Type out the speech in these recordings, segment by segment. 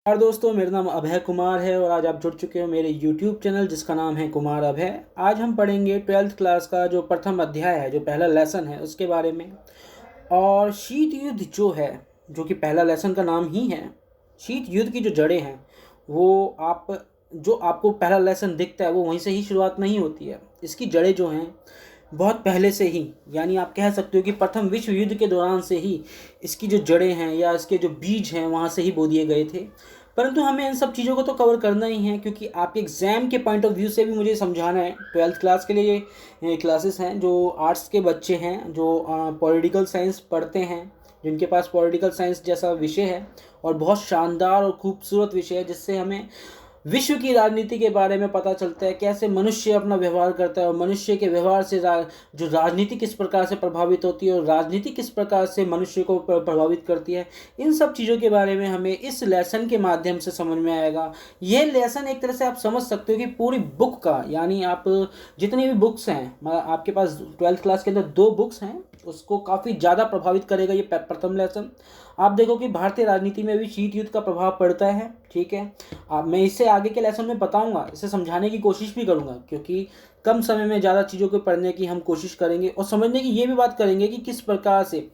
और दोस्तों, मेरा नाम अभय कुमार है और आज आप जुड़ चुके हो मेरे यूट्यूब चैनल जिसका नाम है कुमार अभय। आज हम पढ़ेंगे 12th क्लास का जो प्रथम अध्याय है, जो पहला लेसन है उसके बारे में। और शीत युद्ध जो है, जो कि पहला लेसन का नाम ही है, शीत युद्ध की जो जड़ें हैं वो जो आपको पहला लेसन दिखता है वो वहीं से ही शुरुआत नहीं होती है। इसकी जड़ें जो हैं बहुत पहले से ही, यानी आप कह सकते हो कि प्रथम विश्व युद्ध के दौरान से ही इसकी जो जड़ें हैं या इसके जो बीज हैं वहाँ से ही बो दिए गए थे। परंतु हमें इन सब चीज़ों को तो कवर करना ही है, क्योंकि आपके एग्ज़ाम के पॉइंट ऑफ व्यू से भी मुझे समझाना है। 12th क्लास के लिए ये क्लासेस हैं, जो आर्ट्स के बच्चे हैं, जो पॉलिटिकल साइंस पढ़ते हैं, जिनके पास पॉलिटिकल साइंस जैसा विषय है और बहुत शानदार और खूबसूरत विषय है, जिससे हमें विश्व की राजनीति के बारे में पता चलता है, कैसे मनुष्य अपना व्यवहार करता है और मनुष्य के व्यवहार से जो राजनीति किस प्रकार से प्रभावित होती है और राजनीति किस प्रकार से मनुष्य को प्रभावित करती है। इन सब चीज़ों के बारे में हमें इस लेसन के माध्यम से समझ में आएगा। ये लेसन एक तरह से आप समझ सकते हो कि पूरी बुक का, यानी आप जितनी भी बुक्स हैं, आपके पास 12th क्लास के अंदर 2 बुक्स हैं, उसको काफ़ी ज़्यादा प्रभावित करेगा ये प्रथम लेसन। आप देखो कि भारतीय राजनीति में भी शीत युद्ध का प्रभाव पड़ता है। ठीक है, मैं इसे आगे के लेसन में बताऊंगा, इसे समझाने की कोशिश भी करूंगा, क्योंकि कम समय में ज़्यादा चीज़ों को पढ़ने की हम कोशिश करेंगे और समझने की ये भी बात करेंगे कि किस प्रकार से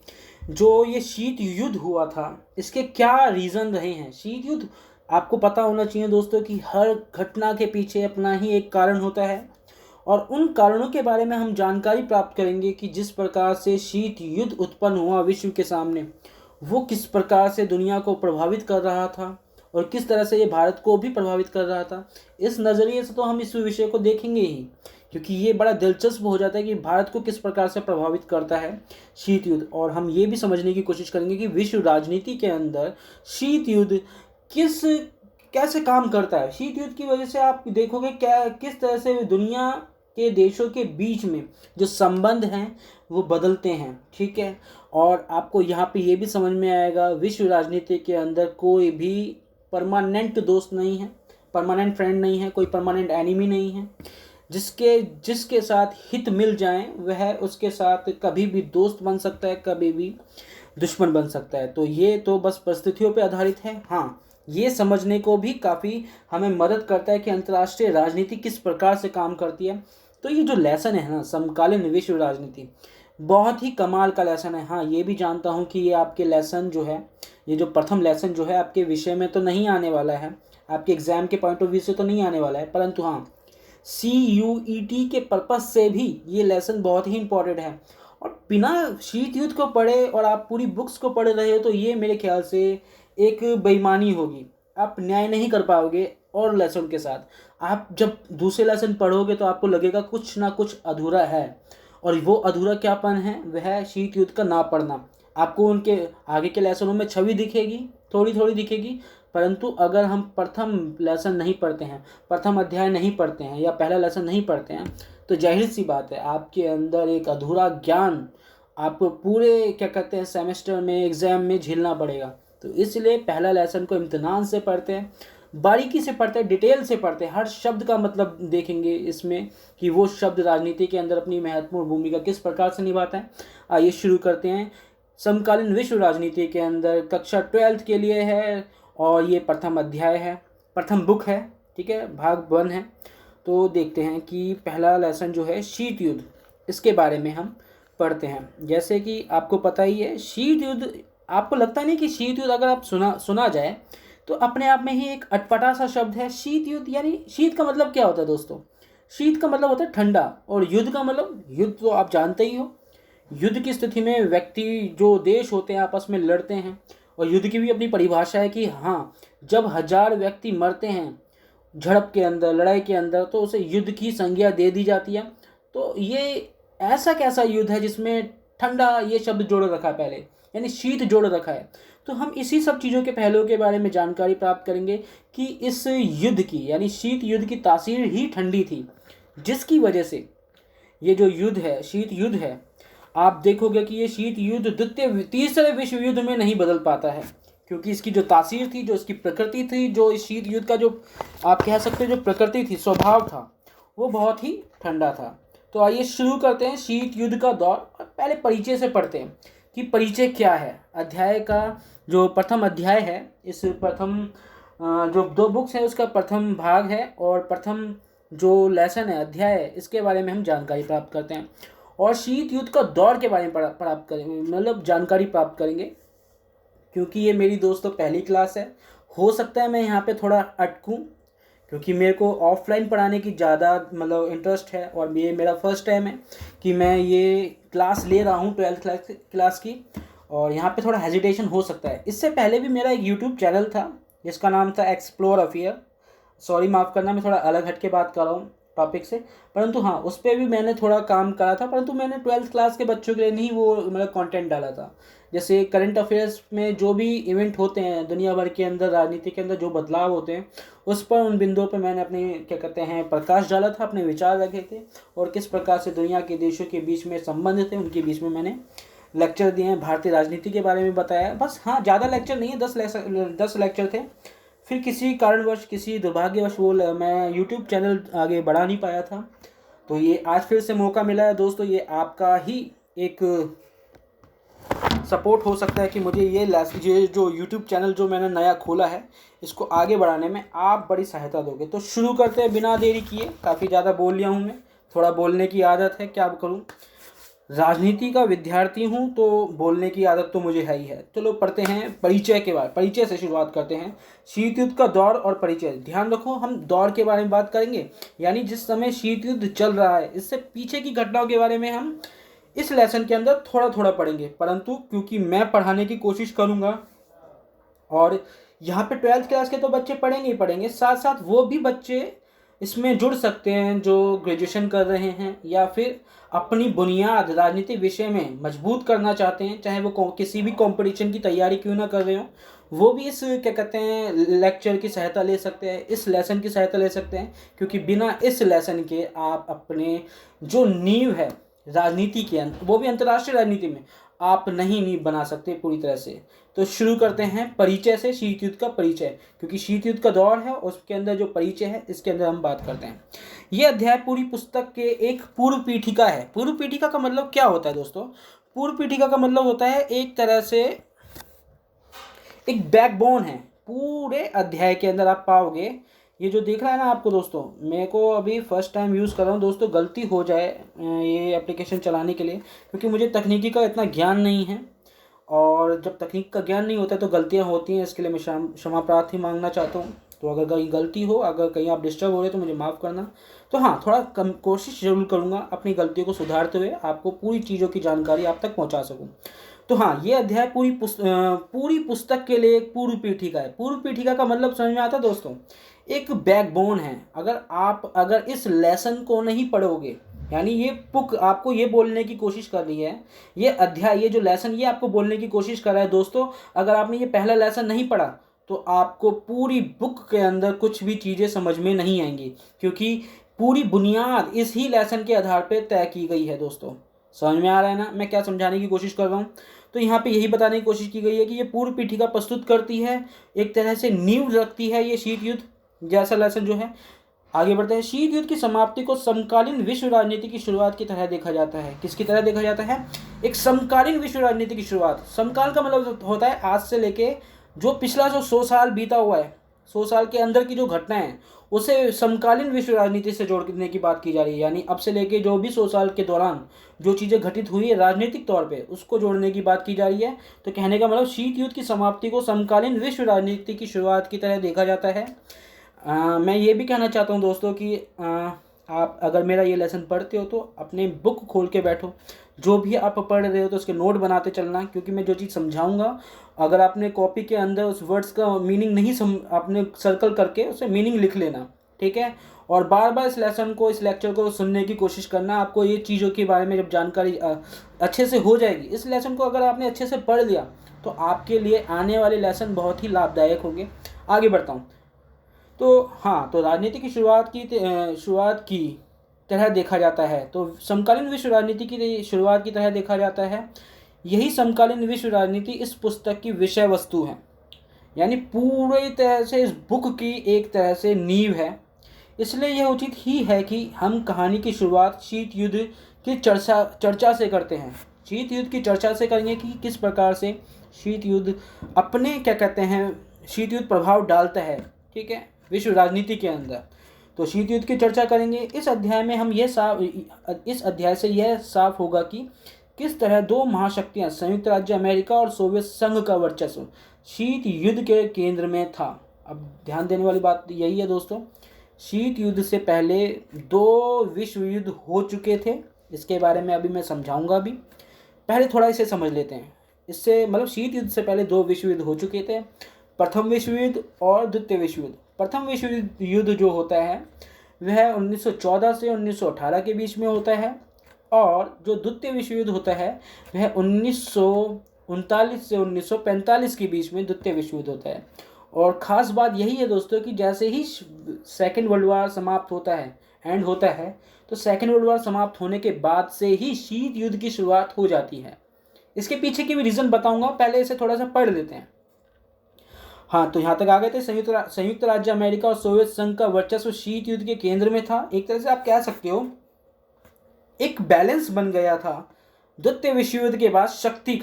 जो ये शीत युद्ध हुआ था इसके क्या रीज़न रहे हैं। शीत युद्ध, आपको पता होना चाहिए दोस्तों कि हर घटना के पीछे अपना ही एक कारण होता है, और उन कारणों के बारे में हम जानकारी प्राप्त करेंगे कि जिस प्रकार से शीत युद्ध उत्पन्न हुआ विश्व के सामने, वो किस प्रकार से दुनिया को प्रभावित कर रहा था और किस तरह से ये भारत को भी प्रभावित कर रहा था। इस नज़रिए से तो हम इस विषय को देखेंगे ही, क्योंकि ये बड़ा दिलचस्प हो जाता है कि भारत को किस प्रकार से प्रभावित करता है शीत युद्ध। और हम ये भी समझने की कोशिश करेंगे कि विश्व राजनीति के अंदर शीत युद्ध किस कैसे काम करता है। शीत युद्ध की वजह से आप देखोगे क्या किस तरह से दुनिया के देशों के बीच में जो संबंध हैं वो बदलते हैं। ठीक है, और आपको यहाँ पे ये भी समझ में आएगा विश्व राजनीति के अंदर कोई भी परमानेंट दोस्त नहीं है, परमानेंट फ्रेंड नहीं है, कोई परमानेंट एनिमी नहीं है। जिसके साथ हित मिल जाए वह उसके साथ कभी भी दोस्त बन सकता है, कभी भी दुश्मन बन सकता है। तो ये तो बस परिस्थितियों पे आधारित है। हाँ, ये समझने को भी काफ़ी हमें मदद करता है कि अंतर्राष्ट्रीय राजनीति किस प्रकार से काम करती है। तो ये जो लेसन है ना, समकालीन विश्व राजनीति, बहुत ही कमाल का लेसन है। हाँ, ये भी जानता हूँ कि ये आपके लेसन जो है, ये जो प्रथम लेसन जो है आपके विषय में तो नहीं आने वाला है, आपके एग्ज़ाम के पॉइंट ऑफ व्यू से तो नहीं आने वाला है, परंतु हाँ, CUET के पर्पज़ से भी ये लेसन बहुत ही इंपॉर्टेंट है। और बिना शीत युद्ध को पढ़े और आप पूरी बुक्स को पढ़ रहे हो तो ये मेरे ख्याल से एक बेईमानी होगी, आप न्याय नहीं कर पाओगे। और लेसन के साथ आप जब दूसरे लेसन पढ़ोगे तो आपको लगेगा कुछ ना कुछ अधूरा है, और वो अधूरा क्यापन है वह शीत युद्ध का ना पढ़ना। आपको उनके आगे के लेसनों में छवि दिखेगी, थोड़ी थोड़ी दिखेगी, परंतु अगर हम प्रथम लेसन नहीं पढ़ते हैं, प्रथम अध्याय नहीं पढ़ते हैं या पहला लेसन नहीं पढ़ते हैं, तो जाहिर सी बात है आपके अंदर एक अधूरा ज्ञान आपको पूरे क्या कहते हैं सेमेस्टर में, एग्ज़ाम में झेलना पड़ेगा। तो इसलिए पहला लेसन को इम्तिहान से पढ़ते हैं, बारीकी से पढ़ते हैं, डिटेल से पढ़ते हैं, हर शब्द का मतलब देखेंगे इसमें कि वो शब्द राजनीति के अंदर अपनी महत्वपूर्ण भूमिका किस प्रकार से निभाता है। आइए शुरू करते हैं। समकालीन विश्व राजनीति के अंदर कक्षा 12th के लिए है और ये प्रथम अध्याय है, प्रथम बुक है। ठीक है, भाग 1 है। तो देखते हैं कि पहला लेसन जो है शीत युद्ध, इसके बारे में हम पढ़ते हैं। जैसे कि आपको पता ही है शीत युद्ध, आपको लगता नहीं कि शीत युद्ध अगर आप सुना जाए तो अपने आप में ही एक अटपटा सा शब्द है शीत युद्ध। यानी शीत का मतलब क्या होता है दोस्तों? शीत का मतलब होता है ठंडा, और युद्ध का मतलब, युद्ध तो आप जानते ही हो, युद्ध की स्थिति में व्यक्ति जो देश होते हैं आपस में लड़ते हैं। और युद्ध की भी अपनी परिभाषा है कि हाँ, जब 1000 व्यक्ति मरते हैं झड़प के अंदर, लड़ाई के अंदर, तो उसे युद्ध की संज्ञा दे दी जाती है। तो ये ऐसा कैसा युद्ध है जिसमें ठंडा ये शब्द जोड़ रखा है पहले, यानी शीत जोड़ रखा है। तो हम इसी सब चीज़ों के पहलुओं के बारे में जानकारी प्राप्त करेंगे कि इस युद्ध की, यानी शीत युद्ध की तासीर ही ठंडी थी, जिसकी वजह से ये जो युद्ध है, शीत युद्ध है, आप देखोगे कि ये शीत युद्ध तीसरे विश्व युद्ध में नहीं बदल पाता है, क्योंकि इसकी जो तासीर थी, जो इसकी प्रकृति थी, जो इस शीत युद्ध का जो आप कह सकते हो जो प्रकृति थी, स्वभाव था, वो बहुत ही ठंडा था। तो आइए शुरू करते हैं शीत युद्ध का दौर। पहले परिचय से पढ़ते हैं कि परिचय क्या है। अध्याय का जो प्रथम अध्याय है, इस प्रथम जो 2 बुक्स हैं उसका प्रथम भाग है और प्रथम जो लेसन है, अध्याय है, इसके बारे में हम जानकारी प्राप्त करते हैं और शीत युद्ध का दौर के बारे में प्राप्त करेंगे, मतलब जानकारी प्राप्त करेंगे। क्योंकि ये मेरी दोस्तों पहली क्लास है, हो सकता है मैं यहाँ पे थोड़ा अटकूँ क्योंकि मेरे को ऑफलाइन पढ़ाने की ज़्यादा मतलब इंटरेस्ट है और ये मेरा फर्स्ट टाइम है कि मैं ये क्लास ले रहा हूँ 12th क्लास की, और यहाँ पे थोड़ा हेजिटेशन हो सकता है। इससे पहले भी मेरा एक यूट्यूब चैनल था जिसका नाम था एक्सप्लोर अफेयर। सॉरी, माफ़ करना, मैं थोड़ा अलग हट के बात कर रहा हूँ टॉपिक से, परंतु हाँ उस पर भी मैंने थोड़ा काम करा था, परंतु मैंने 12th क्लास के बच्चों के लिए नहीं वो मतलब कंटेंट डाला था। जैसे करंट अफेयर्स में जो भी इवेंट होते हैं दुनिया भर के अंदर, राजनीति के अंदर जो बदलाव होते हैं, उस पर उन बिंदुओं पर मैंने अपने क्या कहते हैं प्रकाश डाला था, अपने विचार रखे थे और किस प्रकार से दुनिया के देशों के बीच में संबंध थे उनके बीच में मैंने लेक्चर दिए हैं, भारतीय राजनीति के बारे में बताया। बस हाँ, ज़्यादा लेक्चर नहीं है, 10 लेक्चर थे। फिर किसी कारणवश, किसी दुर्भाग्यवश वो मैं यूट्यूब चैनल आगे बढ़ा नहीं पाया था। तो ये आज फिर से मौका मिला है दोस्तों, ये आपका ही एक सपोर्ट हो सकता है कि मुझे ये जो यूट्यूब चैनल जो मैंने नया खोला है इसको आगे बढ़ाने में आप बड़ी सहायता दोगे। तो शुरू करते हैं बिना देरी किए। काफ़ी ज़्यादा बोल लिया हूँ मैं, थोड़ा बोलने की आदत है, क्या करूँ, राजनीति का विद्यार्थी हूँ तो बोलने की आदत तो मुझे है ही है। चलो पढ़ते हैं परिचय के बारे, परिचय से शुरुआत करते हैं। शीत युद्ध का दौर और परिचय। ध्यान रखो, हम दौर के बारे में बात करेंगे, यानी जिस समय शीत युद्ध चल रहा है इससे पीछे की घटनाओं के बारे में हम इस लेसन के अंदर थोड़ा थोड़ा पढ़ेंगे। परंतु क्योंकि मैं पढ़ाने की कोशिश करूँगा और यहाँ पे 12th क्लास के तो बच्चे पढ़ेंगे ही पढ़ेंगे, साथ साथ वो भी बच्चे इसमें जुड़ सकते हैं जो ग्रेजुएशन कर रहे हैं या फिर अपनी बुनियाद राजनीतिक विषय में मजबूत करना चाहते हैं, चाहे वो किसी भी कंपटीशन की तैयारी क्यों ना कर रहे हो, वो भी इस क्या कहते हैं लेक्चर की सहायता ले सकते हैं, इस लेसन की सहायता ले सकते हैं। क्योंकि बिना इस लेसन के आप अपने जो नींव है राजनीति के अंदर, वो भी अंतर्राष्ट्रीय राजनीति में, आप नहीं बना सकते पूरी तरह से। तो शुरू करते हैं परिचय से, शीत युद्ध का परिचय, क्योंकि शीत युद्ध का दौर है उसके अंदर जो परिचय है इसके अंदर हम बात करते हैं। ये अध्याय पूरी पुस्तक के एक पूर्व पीठिका है। पूर्व पीठिका का मतलब क्या होता है दोस्तों? पूर्व पीठिका का मतलब होता है एक तरह से एक बैकबोन है पूरे अध्याय के अंदर। आप पाओगे ये जो देख रहा है ना आपको दोस्तों, मेरे को अभी फर्स्ट टाइम यूज़ कर रहा हूँ दोस्तों, गलती हो जाए ये एप्लीकेशन चलाने के लिए, क्योंकि मुझे तकनीकी का इतना ज्ञान नहीं है और जब तकनीक का ज्ञान नहीं होता है तो गलतियाँ होती हैं। इसके लिए मैं क्षमा प्रार्थी मांगना चाहता हूँ। तो अगर कहीं गलती हो, अगर कहीं आप डिस्टर्ब हो रहे तो मुझे माफ़ करना। तो हाँ, थोड़ा कम कोशिश ज़रूर करूँगा अपनी गलतियों को सुधारते हुए आपको पूरी चीज़ों की जानकारी आप तक पहुँचा सकूँ। तो हाँ, ये अध्याय पूरी पुस्तक के लिए एक पूर्व पीठिका है। पूर्व पीठिका का मतलब समझ में आता दोस्तों? एक बैकबोन है। अगर इस लेसन को नहीं पढ़ोगे, यानी ये बुक आपको ये बोलने की कोशिश कर रही है, ये अध्याय, ये जो लेसन ये आपको बोलने की कोशिश कर रहा है दोस्तों, अगर आपने ये पहला लेसन नहीं पढ़ा तो आपको पूरी बुक के अंदर कुछ भी चीज़ें समझ में नहीं आएंगी, क्योंकि पूरी बुनियाद इस ही लेसन के आधार पर तय की गई है दोस्तों। समझ में आ रहा है ना मैं क्या समझाने की कोशिश कर रहा हूँ? तो यहाँ पे यही बताने की कोशिश की गई है कि ये पूर्व पीठिका प्रस्तुत करती है, एक तरह से नींव रखती है ये शीत युद्ध जैसा लेसन जो है। आगे बढ़ते हैं। शीत युद्ध की समाप्ति को समकालीन विश्व राजनीति की शुरुआत की तरह देखा जाता है। किसकी तरह देखा जाता है? एक समकालीन विश्व राजनीति की शुरुआत। समकाल का मतलब होता है आज से लेके जो पिछला जो 100 साल बीता हुआ है, 100 साल के अंदर की जो घटनाएं हैं उसे समकालीन विश्व राजनीति से जोड़ने की बात की जा रही है। यानी अब से लेके जो भी 100 साल के दौरान जो चीज़ें घटित हुई है राजनीतिक तौर पे, उसको जोड़ने की बात की जा रही है। तो कहने का मतलब शीत युद्ध की समाप्ति को समकालीन विश्व राजनीति की शुरुआत की तरह देखा जाता है। मैं ये भी कहना चाहता हूँ दोस्तों कि आप अगर मेरा ये लेसन पढ़ते हो तो अपने बुक खोल के बैठो, जो भी आप पढ़ रहे हो तो उसके नोट बनाते चलना, क्योंकि मैं जो चीज़ समझाऊंगा अगर आपने कॉपी के अंदर उस वर्ड्स का मीनिंग नहीं आपने सर्कल करके उसे मीनिंग लिख लेना, ठीक है। और बार बार इस लेसन को, इस लेक्चर को सुनने की कोशिश करना। आपको ये चीज़ों के बारे में जब जानकारी अच्छे से हो जाएगी, इस लेसन को अगर आपने अच्छे से पढ़ लिया तो आपके लिए आने वाले लेसन बहुत ही लाभदायक होंगे। आगे बढ़ता हूँ। तो हाँ, तो राजनीति की शुरुआत की तरह देखा जाता है, तो समकालीन विश्व राजनीति की शुरुआत की तरह देखा जाता है। यही समकालीन विश्व राजनीति इस पुस्तक की विषय वस्तु है, यानी पूरी तरह से इस बुक की एक तरह से नींव है। इसलिए यह उचित ही है कि हम कहानी की शुरुआत शीत युद्ध की चर्चा से करते हैं। शीत युद्ध की चर्चा से करेंगे कि किस प्रकार से शीत युद्ध अपने क्या कहते हैं शीत युद्ध प्रभाव डालता है, ठीक है, विश्व राजनीति के अंदर। तो शीत युद्ध की चर्चा करेंगे इस अध्याय में। हम इस अध्याय से यह साफ होगा कि किस तरह दो महाशक्तियां संयुक्त राज्य अमेरिका और सोवियत संघ का वर्चस्व शीत युद्ध के केंद्र में था। अब ध्यान देने वाली बात यही है दोस्तों, शीत युद्ध से पहले 2 विश्व युद्ध हो चुके थे। इसके बारे में अभी मैं समझाऊंगा भी, पहले थोड़ा इसे समझ लेते हैं। इससे मतलब शीत युद्ध से पहले 2 विश्व युद्ध हो चुके थे, प्रथम विश्व युद्ध और द्वितीय विश्व युद्ध। प्रथम विश्व युद्ध जो होता है वह 1914 से 1918 के बीच में होता है, और जो द्वितीय विश्व युद्ध होता है वह 1939 से 1945 के बीच में द्वितीय विश्व युद्ध होता है। और ख़ास बात यही है दोस्तों कि जैसे ही सेकेंड वर्ल्ड वार समाप्त होता है, एंड होता है, तो सेकेंड वर्ल्ड वार समाप्त होने के बाद से ही शीत युद्ध की शुरुआत हो जाती है। इसके पीछे की भी रीज़न बताऊंगा, पहले इसे थोड़ा सा पढ़ लेते हैं। हाँ, तो यहाँ तक आ गए थे। संयुक्त राज्य अमेरिका और सोवियत संघ का वर्चस्व शीत युद्ध के केंद्र में था। एक तरह से आप कह सकते हो एक बैलेंस बन गया था। द्वितीय विश्व युद्ध के बाद शक्ति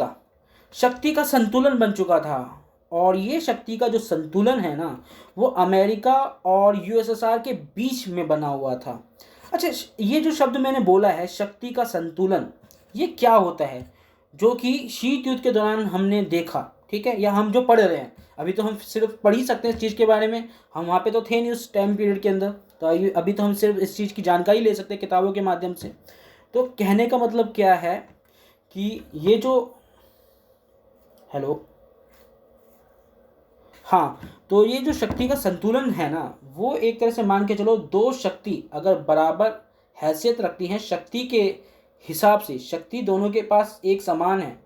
का संतुलन बन चुका था, और ये शक्ति का जो संतुलन है ना, वो अमेरिका और यूएसएसआर के बीच में बना हुआ था। अच्छा, ये जो शब्द मैंने बोला है शक्ति का संतुलन, ये क्या होता है, जो कि शीत युद्ध के दौरान हमने देखा, ठीक है, या हम जो पढ़ रहे हैं। अभी तो हम सिर्फ पढ़ ही सकते हैं इस चीज़ के बारे में, हम वहाँ पे तो थे नहीं उस टाइम पीरियड के अंदर, तो अभी तो हम सिर्फ इस चीज़ की जानकारी ले सकते हैं किताबों के माध्यम से। तो कहने का मतलब क्या है कि ये जो हाँ, तो ये जो शक्ति का संतुलन है ना, वो एक तरह से मान के चलो 2 शक्ति अगर बराबर हैसियत रखती हैं शक्ति के हिसाब से, शक्ति दोनों के पास एक समान है,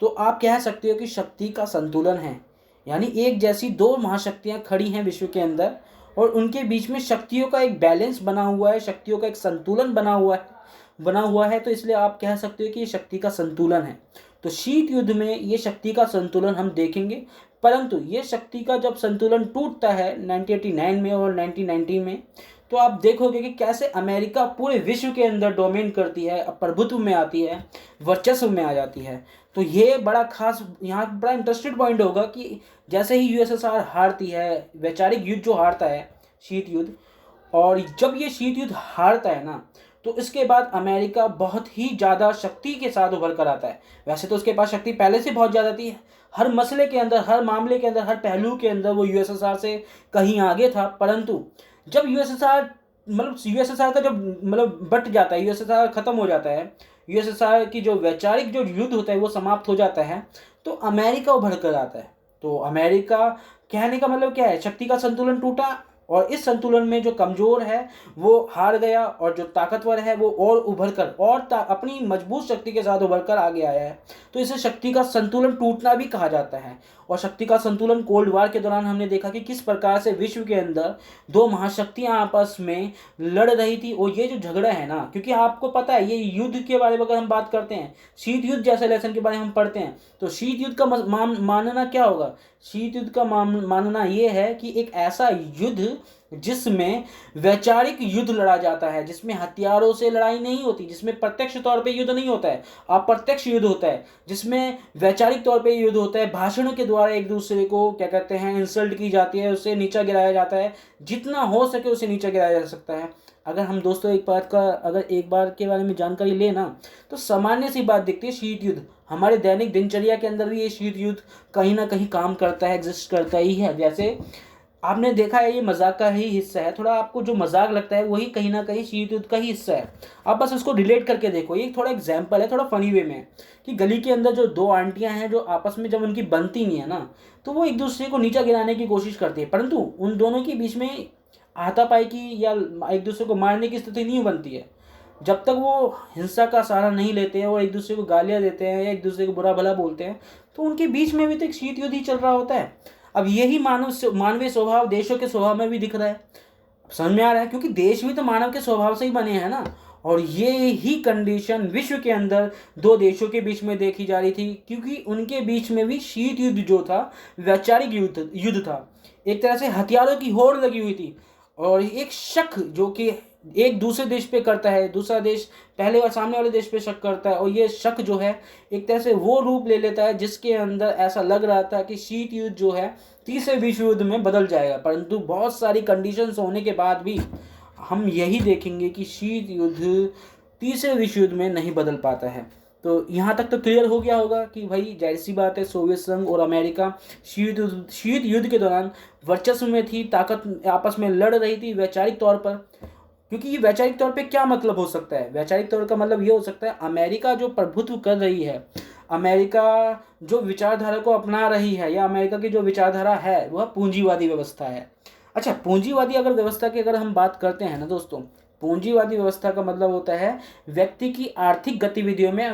तो आप कह सकते हो कि शक्ति का संतुलन है। यानी एक जैसी 2 महाशक्तियाँ खड़ी हैं विश्व के अंदर, और उनके बीच में शक्तियों का एक बैलेंस बना हुआ है, शक्तियों का एक संतुलन बना हुआ है। तो इसलिए आप कह सकते हो कि ये शक्ति का संतुलन है। तो शीत युद्ध में ये शक्ति का संतुलन हम देखेंगे, परंतु ये शक्ति का जब संतुलन टूटता है 1989 में और 1990 में, तो आप देखोगे कि कैसे अमेरिका पूरे विश्व के अंदर डोमेन करती है, प्रभुत्व में आती है, वर्चस्व में आ जाती है। तो ये बड़ा खास, यहाँ बड़ा इंटरेस्टेड पॉइंट होगा कि जैसे ही यूएसएसआर हारती है, वैचारिक युद्ध जो हारता है शीत युद्ध, और जब ये शीत युद्ध हारता है ना, तो इसके बाद अमेरिका बहुत ही ज़्यादा शक्ति के साथ उभर कर आता है। वैसे तो उसके पास शक्ति पहले से बहुत ज़्यादा थी, हर मसले के अंदर, हर मामले के अंदर, हर पहलू के अंदर वो यूएसएसआर से कहीं आगे था। परंतु जब यूएसएसआर का जब बट जाता है, यूएसएसआर खत्म हो जाता है, यूएसएसआर की जो वैचारिक जो युद्ध होता है वो समाप्त हो जाता है, तो अमेरिका उभर कर आता है। तो अमेरिका, कहने का मतलब क्या है, शक्ति का संतुलन टूटा, और इस संतुलन में जो कमज़ोर है वो हार गया, और जो ताकतवर है वो और उभर कर और अपनी मजबूत शक्ति के साथ उभर कर आगे आया है। तो इसे शक्ति का संतुलन टूटना भी कहा जाता है। और शक्ति का संतुलन कोल्ड वार के दौरान हमने देखा कि किस प्रकार से विश्व के अंदर 2 महाशक्तियां आपस में लड़ रही थी। और ये जो झगड़ा है ना, क्योंकि आपको पता है ये युद्ध के बारे में अगर हम बात करते हैं, शीत युद्ध जैसे लेसन के बारे में हम पढ़ते हैं, तो शीत युद्ध का मानना क्या होगा, शीत युद्ध का मानना ये है कि एक ऐसा युद्ध जिसमें वैचारिक युद्ध लड़ा जाता है, जिसमें हथियारों से लड़ाई नहीं होती, जिसमें प्रत्यक्ष तौर पे युद्ध नहीं होता है, अप्रत्यक्ष युद्ध होता है, जिसमें वैचारिक तौर पे युद्ध होता है, भाषणों के द्वारा एक दूसरे को क्या कहते हैं इंसल्ट की जाती है, उसे नीचा गिराया जाता है, जितना हो सके उसे नीचा गिराया जा सकता है। अगर हम दोस्तों एक बार के बारे में जानकारी ले ना, तो सामान्य सी बात दिखती है, शीत युद्ध हमारे दैनिक दिनचर्या के अंदर भी ये शीत युद्ध कहीं ना कहीं काम करता है, एग्जिस्ट करता ही है। जैसे आपने देखा है ये मजाक का ही हिस्सा है, थोड़ा आपको जो मजाक लगता है वही कहीं ना कहीं शीत युद्ध का ही हिस्सा है। आप बस उसको रिलेट करके देखो, ये थोड़ा एग्जाम्पल है, थोड़ा फनी वे में, कि गली के अंदर जो 2 आंटियां हैं जो आपस में जब उनकी बनती नहीं है ना, तो वो एक दूसरे को नीचा गिराने की कोशिश करती है, परंतु उन दोनों के बीच में हाथापाई की या एक दूसरे को मारने की स्थिति नहीं बनती है जब तक वो हिंसा का सहारा नहीं लेते हैं और एक दूसरे को गालियाँ देते हैं या एक दूसरे को बुरा भला बोलते हैं, तो उनके बीच में भी तो एक शीत युद्ध ही चल रहा होता है। अब यही मानवीय स्वभाव देशों के स्वभाव में भी दिख रहा है, समझ में आ रहा है, क्योंकि देश भी तो मानव के स्वभाव से ही बने हैं ना। और ये ही कंडीशन विश्व के अंदर 2 देशों के बीच में देखी जा रही थी, क्योंकि उनके बीच में भी शीत युद्ध जो था वैचारिक युद्ध था, एक तरह से हथियारों की होड़ लगी हुई थी। और एक शक जो कि एक दूसरे देश पे करता है, दूसरा देश पहले और सामने वाले देश पे शक करता है, और ये शक जो है एक तरह से वो रूप ले लेता है जिसके अंदर ऐसा लग रहा था कि शीत युद्ध जो है तीसरे विश्व युद्ध में बदल जाएगा। परंतु बहुत सारी कंडीशंस होने के बाद भी हम यही देखेंगे कि शीत युद्ध तीसरे विश्व युद्ध में नहीं बदल पाता है। तो यहाँ तक तो क्लियर हो गया होगा कि भाई जाहिर सी बात है, सोवियत संघ और अमेरिका शीत युद्ध के दौरान वर्चस्व में थी, ताकत आपस में लड़ रही थी वैचारिक तौर पर। क्योंकि ये वैचारिक तौर पे क्या मतलब हो सकता है, वैचारिक तौर का मतलब ये हो सकता है अमेरिका जो प्रभुत्व कर रही है, अमेरिका जो विचारधारा को अपना रही है, या अमेरिका की जो विचारधारा है वह पूंजीवादी व्यवस्था है। अच्छा, पूंजीवादी अगर व्यवस्था की अगर हम बात करते हैं ना दोस्तों, पूंजीवादी व्यवस्था का मतलब होता है व्यक्ति की आर्थिक गतिविधियों में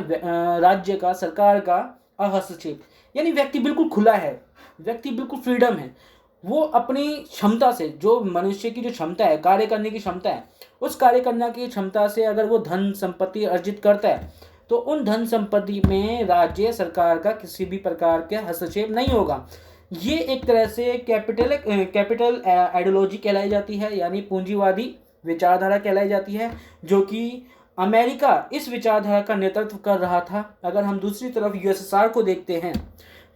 राज्य का, सरकार का हस्तक्षेप। यानी व्यक्ति बिल्कुल खुला है, व्यक्ति बिल्कुल फ्रीडम है, वो अपनी क्षमता से, जो मनुष्य की जो क्षमता है, कार्य करने की क्षमता है, उस कार्य करने की क्षमता से अगर वो धन संपत्ति अर्जित करता है तो उन धन संपत्ति में राज्य सरकार का किसी भी प्रकार के हस्तक्षेप नहीं होगा। ये एक तरह से कैपिटल आइडियोलॉजी कहलाई जाती है, यानी पूंजीवादी विचारधारा कहलाई जाती है, जो कि अमेरिका इस विचारधारा का नेतृत्व कर रहा था। अगर हम दूसरी तरफ यूएसएसआर को देखते हैं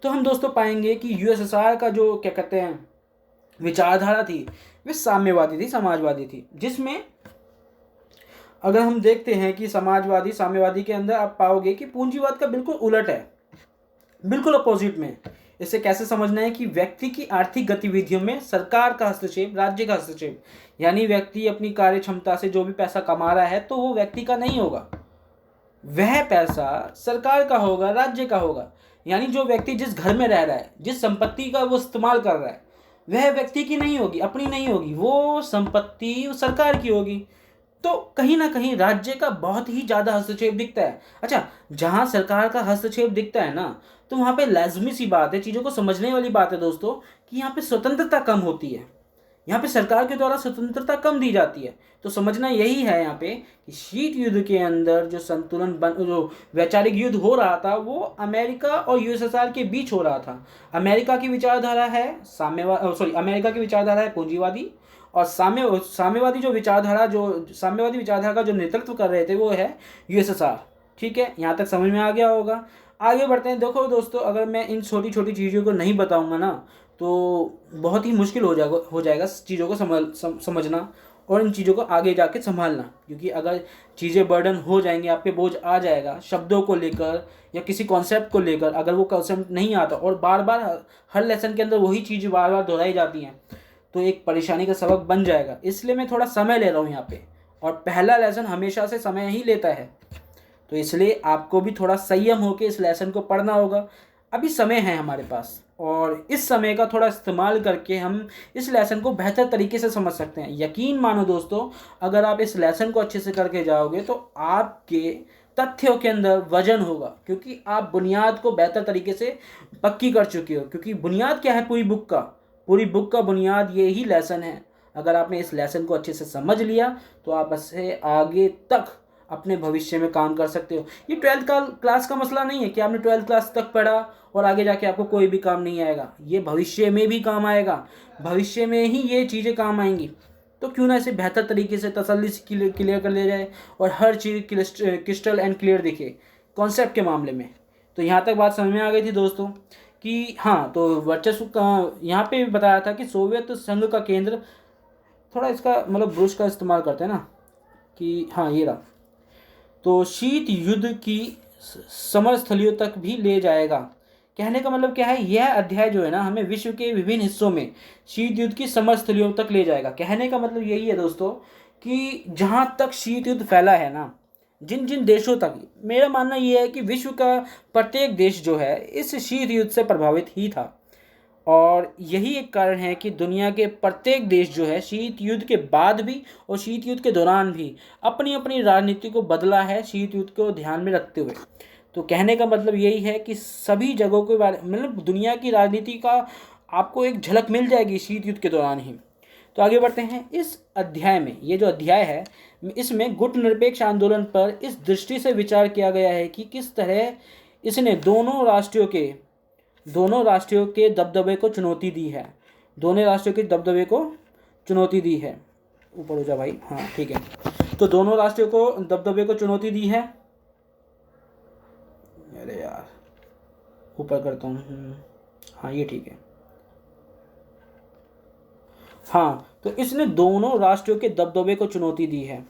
तो हम दोस्तों पाएंगे कि यूएसएसआर का जो क्या कहते हैं विचारधारा थी वे साम्यवादी थी, समाजवादी थी, जिसमें अगर हम देखते हैं कि समाजवादी साम्यवादी के अंदर आप पाओगे कि पूंजीवाद का बिल्कुल उलट है, बिल्कुल अपोजिट में। इसे कैसे समझना है कि व्यक्ति की आर्थिक गतिविधियों में सरकार का हस्तक्षेप, राज्य का हस्तक्षेप, यानी व्यक्ति अपनी कार्य क्षमता से जो भी पैसा कमा रहा है तो वो व्यक्ति का नहीं होगा, वह पैसा सरकार का होगा, राज्य का होगा। यानी जो व्यक्ति जिस घर में रह रहा है, जिस संपत्ति का वो इस्तेमाल कर रहा है, वह व्यक्ति की नहीं होगी, अपनी नहीं होगी, वो संपत्ति सरकार की होगी। तो कहीं ना कहीं राज्य का बहुत ही ज़्यादा हस्तक्षेप दिखता है। अच्छा, जहाँ सरकार का हस्तक्षेप दिखता है ना, तो वहाँ पे लाजमी सी बात है, चीज़ों को समझने वाली बात है दोस्तों, कि यहाँ पे स्वतंत्रता कम होती है, यहाँ पे सरकार के द्वारा स्वतंत्रता कम दी जाती है। तो समझना यही है यहाँ पे कि शीत युद्ध के अंदर जो जो वैचारिक युद्ध हो रहा था वो अमेरिका और यूएसएसआर के बीच हो रहा था। अमेरिका की विचारधारा है अमेरिका की विचारधारा है पूंजीवादी, और साम्यवादी विचारधारा का जो नेतृत्व कर रहे थे वो है यूएसएसआर। ठीक है, यहाँ तक समझ में आ गया होगा। आगे बढ़ते हैं। देखो दोस्तों, अगर मैं इन छोटी छोटी चीज़ों को नहीं बताऊंगा ना तो बहुत ही मुश्किल हो जाएगा चीज़ों को समझना और इन चीज़ों को आगे जाके संभालना। क्योंकि अगर चीज़ें बर्डन हो जाएंगी, आप पे बोझ आ जाएगा शब्दों को लेकर या किसी कॉन्सेप्ट को लेकर, अगर वो कॉन्सेप्ट नहीं आता और बार बार हर लेसन के अंदर वही चीज़ बार बार दोहराई जाती हैं, तो एक परेशानी का सबक बन जाएगा। इसलिए मैं थोड़ा समय ले रहा हूँ यहाँ पे, और पहला लेसन हमेशा से समय ही लेता है, तो इसलिए आपको भी थोड़ा संयम होकर इस लेसन को पढ़ना होगा। अभी समय है हमारे पास, और इस समय का थोड़ा इस्तेमाल करके हम इस लेसन को बेहतर तरीके से समझ सकते हैं। यकीन मानो दोस्तों, अगर आप इस लेसन को अच्छे से करके जाओगे तो आपके तथ्यों के अंदर वजन होगा, क्योंकि आप बुनियाद को बेहतर तरीके से पक्की कर चुके हो। क्योंकि बुनियाद क्या है पूरी बुक का बुनियाद ये ही लेसन है। अगर आपने इस लेसन को अच्छे से समझ लिया तो आप इससे आगे तक अपने भविष्य में काम कर सकते हो। ये 12th क्लास का मसला नहीं है कि आपने 12th क्लास तक पढ़ा और आगे जाके आपको कोई भी काम नहीं आएगा। ये भविष्य में भी काम आएगा, भविष्य में ही ये चीज़ें काम आएंगी। तो क्यों ना इसे बेहतर तरीके से तसल्ली से क्लियर कर लिया जाए और हर चीज़ क्रिस्टल एंड क्लियर दिखे कॉन्सेप्ट के मामले में। तो यहाँ तक बात समझ में आ गई थी दोस्तों कि हाँ, तो वर्चस्व का यहाँ पे भी बताया था कि सोवियत संघ का केंद्र, थोड़ा इसका मतलब ब्रुश का इस्तेमाल करते हैं ना कि हाँ ये रहा, तो शीत युद्ध की समर स्थलियों तक भी ले जाएगा। कहने का मतलब क्या है, यह अध्याय जो है ना हमें विश्व के विभिन्न हिस्सों में शीत युद्ध की समर स्थलियों तक ले जाएगा। कहने का मतलब यही है दोस्तों कि जहाँ तक शीत युद्ध फैला है ना, जिन जिन देशों तक, मेरा मानना यह है कि विश्व का प्रत्येक देश जो है इस शीत युद्ध से प्रभावित ही था। और यही एक कारण है कि दुनिया के प्रत्येक देश जो है शीत युद्ध के बाद भी और शीत युद्ध के दौरान भी अपनी अपनी राजनीति को बदला है शीत युद्ध को ध्यान में रखते हुए। तो कहने का मतलब यही है कि सभी जगहों के बारे मतलब दुनिया की राजनीति का आपको एक झलक मिल जाएगी शीत युद्ध के दौरान ही। तो आगे बढ़ते हैं। इस अध्याय में, ये जो अध्याय है इसमें गुटनिरपेक्ष आंदोलन पर इस दृष्टि से विचार किया गया है कि किस तरह इसने दोनों राष्ट्रों के दबदबे को चुनौती दी है। दोनों राष्ट्रों के दबदबे को चुनौती दी है। ऊपर हो जा भाई, हाँ ठीक है। तो दोनों राष्ट्रों को दबदबे को चुनौती दी है। अरे यार ऊपर करता हूँ, हाँ ये ठीक है। हाँ, तो इसने दोनों राष्ट्रों के दबदबे को चुनौती दी है।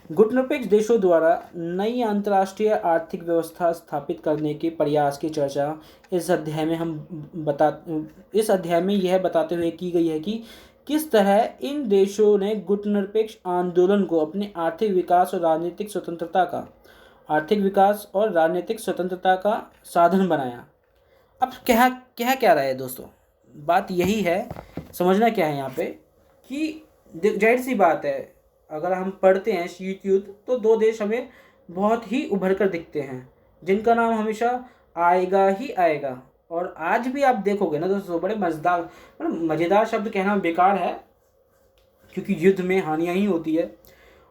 गुटनिरपेक्ष देशों द्वारा नई अंतर्राष्ट्रीय आर्थिक व्यवस्था स्थापित करने के प्रयास की चर्चा इस अध्याय में इस अध्याय में यह बताते हुए की गई है कि किस तरह इन देशों ने गुटनिरपेक्ष आंदोलन को अपने आर्थिक विकास और राजनीतिक स्वतंत्रता का साधन बनाया। अब क्या रहा है दोस्तों, बात यही है, समझना क्या है यहाँ पे कि जाहिर सी बात है, अगर हम पढ़ते हैं शीत युद्ध तो दो देश हमें बहुत ही उभर कर दिखते हैं जिनका नाम हमेशा आएगा ही आएगा। और आज भी आप देखोगे ना दोस्तों, बड़े मज़ेदार शब्द कहना बेकार है क्योंकि युद्ध में हानियाँ ही होती है,